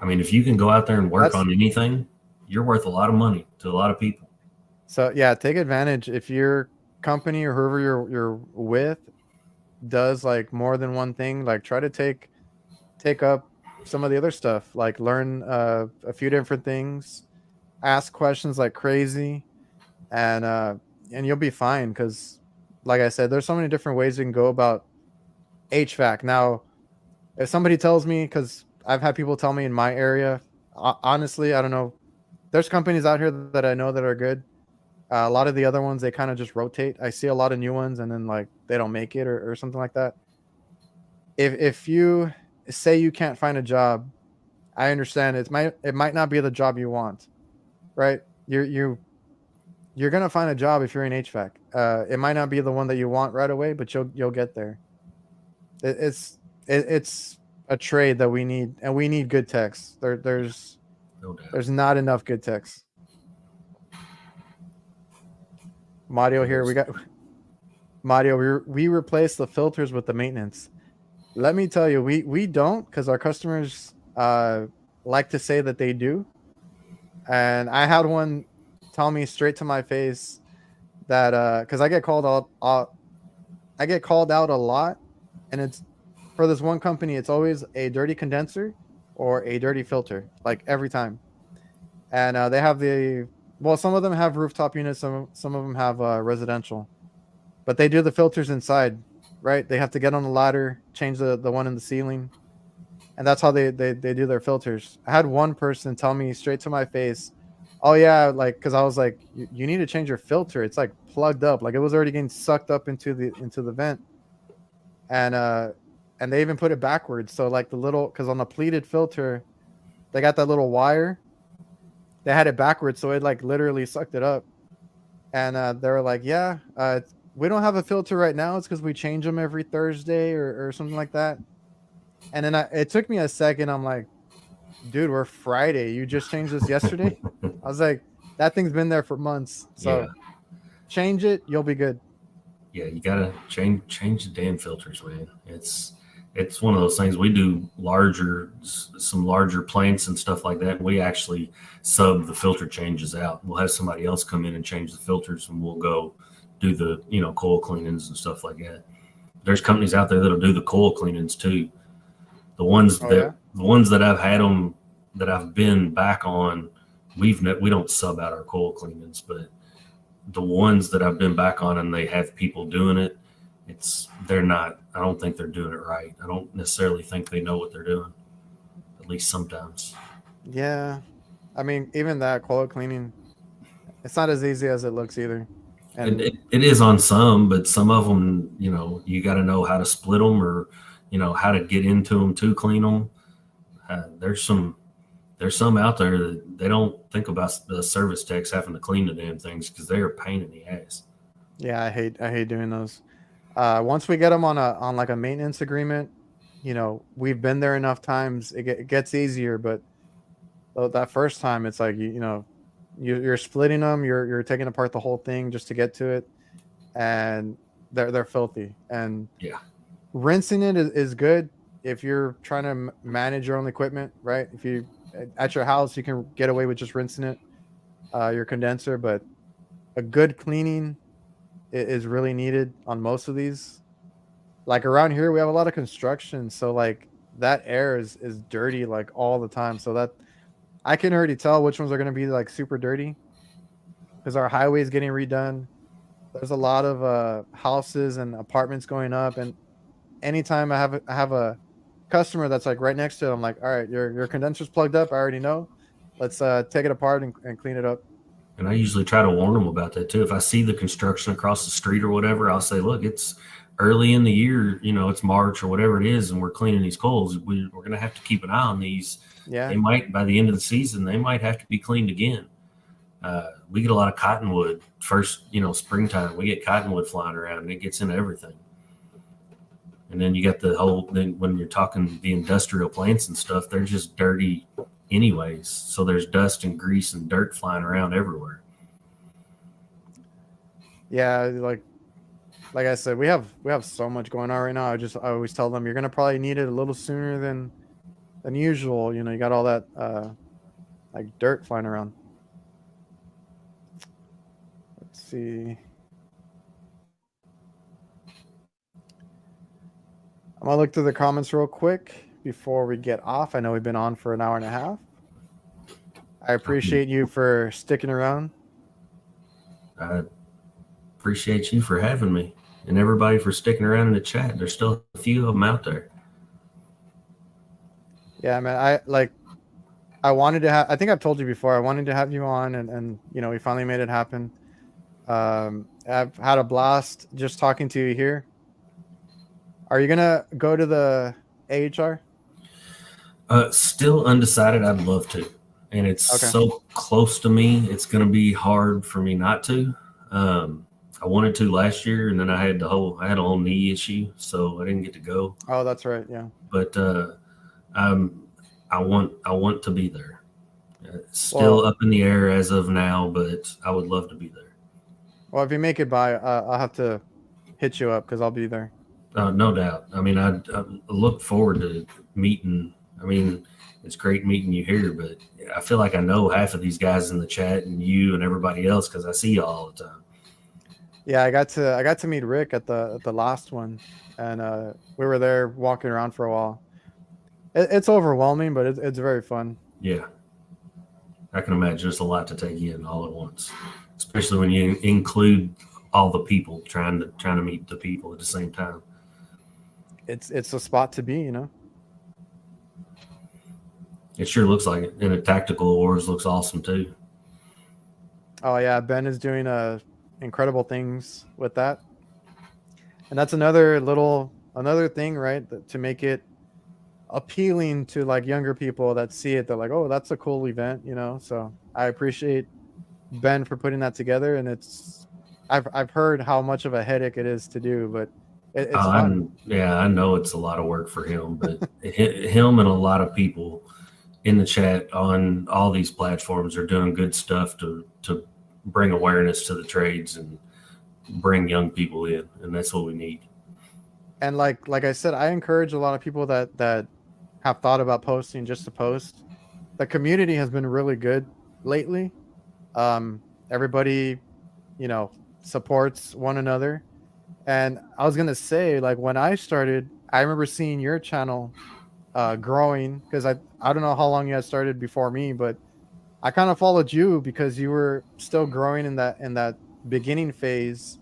I mean, if you can go out there and work That's on anything, you're worth a lot of money to a lot of people. so yeah. Take advantage if your company or whoever you're with does like more than one thing. Like try to take up some of the other stuff. Like learn a few different things, ask questions like crazy, and uh, and you'll be fine. Because like I said, there's so many different ways you can go about HVAC. Now, if somebody tells me, because I've had people tell me in my area, honestly, I don't know. There's companies out here that I know that are good. A lot of the other ones, they kind of just rotate. I see a lot of new ones, and then like they don't make it or something like that. If you say you can't find a job, I understand it might not be the job you want, right? You're gonna find a job if you're in HVAC. It might not be the one that you want right away, but you'll get there. It's a trade that we need, and we need good techs. No doubt. There's not enough good techs. Mario here. We There's got Mario. We replace the filters with the maintenance. Let me tell you, we don't because our customers like to say that they do. And I had one tell me straight to my face that because I get called out a lot, and it's for this one company. It's always a dirty condenser or a dirty filter, like every time. And they have some of them have rooftop units, some of them have residential, but they do the filters inside, right? They have to get on the ladder, change the one in the ceiling, and that's how they do their filters. I had one person tell me straight to my face, "Oh yeah, like because I was like, you need to change your filter. It's like plugged up, like it was already getting sucked up into the vent, and uh, and they even put it backwards. So like the little because on the pleated filter, they got that little wire. They had it backwards, so it like literally sucked it up. And they were like, yeah, we don't have a filter right now. It's because we change them every Thursday or something like that. And then it took me a second. I'm like, dude, we're Friday. You just changed this yesterday. I was like, that thing's been there for months. yeah, So change it. You'll be good. yeah. You gotta change the damn filters, man. It's one of those things. We do some larger plants and stuff like that. We actually sub the filter changes out. We'll have somebody else come in and change the filters, and we'll go do the coil cleanings and stuff like that. There's companies out there that'll do the coil cleanings too. Oh yeah. The ones that I've had them that I've been back on, we don't sub out our coil cleanings, but the ones that I've been back on and they have people doing it, they're not. I don't think they're doing it right. I don't necessarily think they know what they're doing. At least sometimes. Yeah. I mean, even that coil cleaning, it's not as easy as it looks either. And It is on some, but some of them, you got to know how to split them or, how to get into them to clean them. There's some out there that they don't think about the service techs having to clean the damn things because they are a pain in the ass. yeah, I hate doing those. Once we get them on like a maintenance agreement, we've been there enough times. It gets easier, but that first time, it's like you're splitting them. You're taking apart the whole thing just to get to it, and they're filthy. And Yeah. rinsing it is good if you're trying to manage your own equipment, right? If you at your house, you can get away with just rinsing it, your condenser, but a good cleaning is really needed on most of these. Like around here, we have a lot of construction, so like that air is dirty like all the time. So that I can already tell which ones are going to be like super dirty because our highway is getting redone. There's a lot of houses and apartments going up, and anytime I have a customer that's like right next to it, I'm like, all right, your condenser's plugged up. I already know. Let's take it apart and clean it up. And I usually try to warn them about that too. If I see the construction across the street or whatever, I'll say, look, it's early in the year, it's March or whatever it is, and we're cleaning these coals. We're going to have to keep an eye on these. Yeah. They might, by the end of the season, they might have to be cleaned again. We get a lot of cottonwood first, springtime. We get cottonwood flying around and it gets into everything. And then you got the whole thing when you're talking the industrial plants and stuff, they're just dirty anyways. So there's dust and grease and dirt flying around everywhere. Yeah, like I said, we have so much going on right now. I always tell them you're gonna probably need it a little sooner than usual. You know, you got all that like dirt flying around. Let's see. I'm gonna look through the comments real quick before we get off. I know we've been on for an hour and a half. I appreciate you for sticking around. I appreciate you for having me and everybody for sticking around in the chat. There's still a few of them out there. Yeah, man. I wanted to have. I think I've told you before. I wanted to have you on, and you know we finally made it happen. I've had a blast just talking to you here. Are you gonna go to the AHR? Still undecided. I'd love to, and it's Okay. so close to me. It's going to be hard for me not to. I wanted to last year, and then I had a whole knee issue, so I didn't get to go. Oh, that's right. Yeah. But I want to be there. Still up in the air as of now, but I would love to be there. Well, if you make it by, I'll have to hit you up because I'll be there. No doubt. I mean, I look forward to meeting. I mean, it's great meeting you here, but I feel like I know half of these guys in the chat and you and everybody else because I see you all the time. Yeah, I got to meet Rick at the last one, and we were there walking around for a while. It's overwhelming, but it's very fun. Yeah, I can imagine it's a lot to take in all at once, especially when you include all the people trying to meet the people at the same time. It's a spot to be, you know. It sure looks like it, and the tactical awards looks awesome too. Oh yeah, Ben is doing incredible things with that, and that's another thing, right? To make it appealing to like younger people that see it. They're like, oh, that's a cool event, you know. So I appreciate Ben for putting that together, and I've heard how much of a headache it is to do, but it's fun. Yeah, I know it's a lot of work for him, but him and a lot of people in the chat on all these platforms are doing good stuff to bring awareness to the trades and bring young people in, and that's what we need. And like I said, I encourage a lot of people that have thought about posting just to post. The community has been really good lately. Everybody, you know, supports one another. And I was gonna say, like when I started, I remember seeing your channel growing because I don't know how long you had started before me, but I kind of followed you because you were still growing in that beginning phase.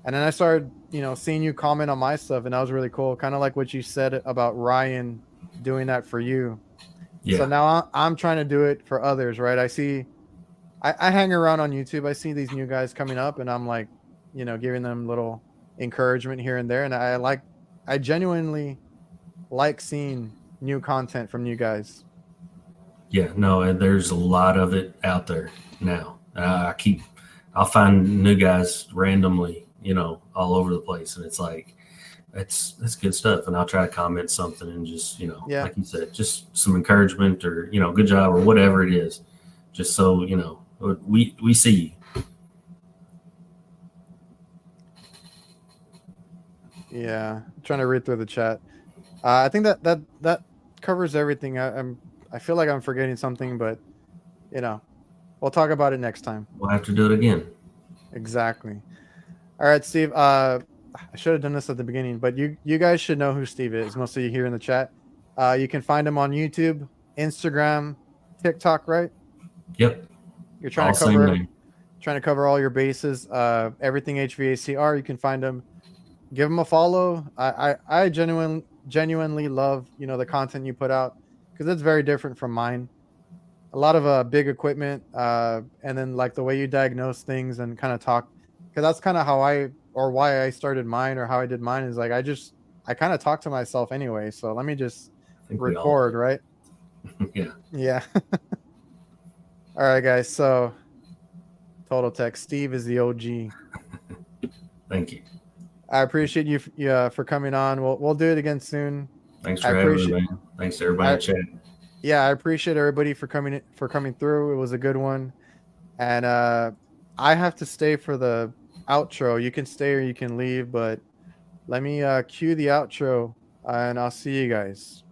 And then I started, you know, seeing you comment on my stuff, and that was really cool. Kind of like what you said about Ryan doing that for you. Yeah. So now I'm trying to do it for others, right? I hang around on YouTube. I see these new guys coming up, and I'm like, you know, giving them little encouragement here and there. And I genuinely like seeing new content from you guys. Yeah, no, and there's a lot of it out there now. I'll find new guys randomly, you know, all over the place, and it's like that's good stuff. And I'll try to comment something and just, you know, like you said, just some encouragement or, you know, good job or whatever it is, just so, you know, we see you. Yeah, I'm trying to read through the chat. I think that covers everything. I feel like I'm forgetting something, but you know, we'll talk about it next time. We'll have to do it again. Exactly. All right, Steve. I should have done this at the beginning, but you guys should know who Steve is. Most of you here in the chat. You can find him on YouTube, Instagram, TikTok, right? Yep. You're trying to cover all your bases. Everything HVACR. You can find him. Give him a follow. I genuinely love, you know, the content you put out because it's very different from mine. A lot of big equipment, and then like the way you diagnose things and kind of talk, because that's kind of why I started mine or how I did mine is like I kind of talk to myself anyway. So let me just record, right? Yeah. All right, guys. So Total Tech Steve is the OG. Thank you. I appreciate you yeah, for coming on. We'll do it again soon. Thanks I for having me, appreciate man. Thanks to everybody in I chat. yeah, I appreciate everybody for coming through. It was a good one. And I have to stay for the outro. You can stay or you can leave, but let me cue the outro and I'll see you guys.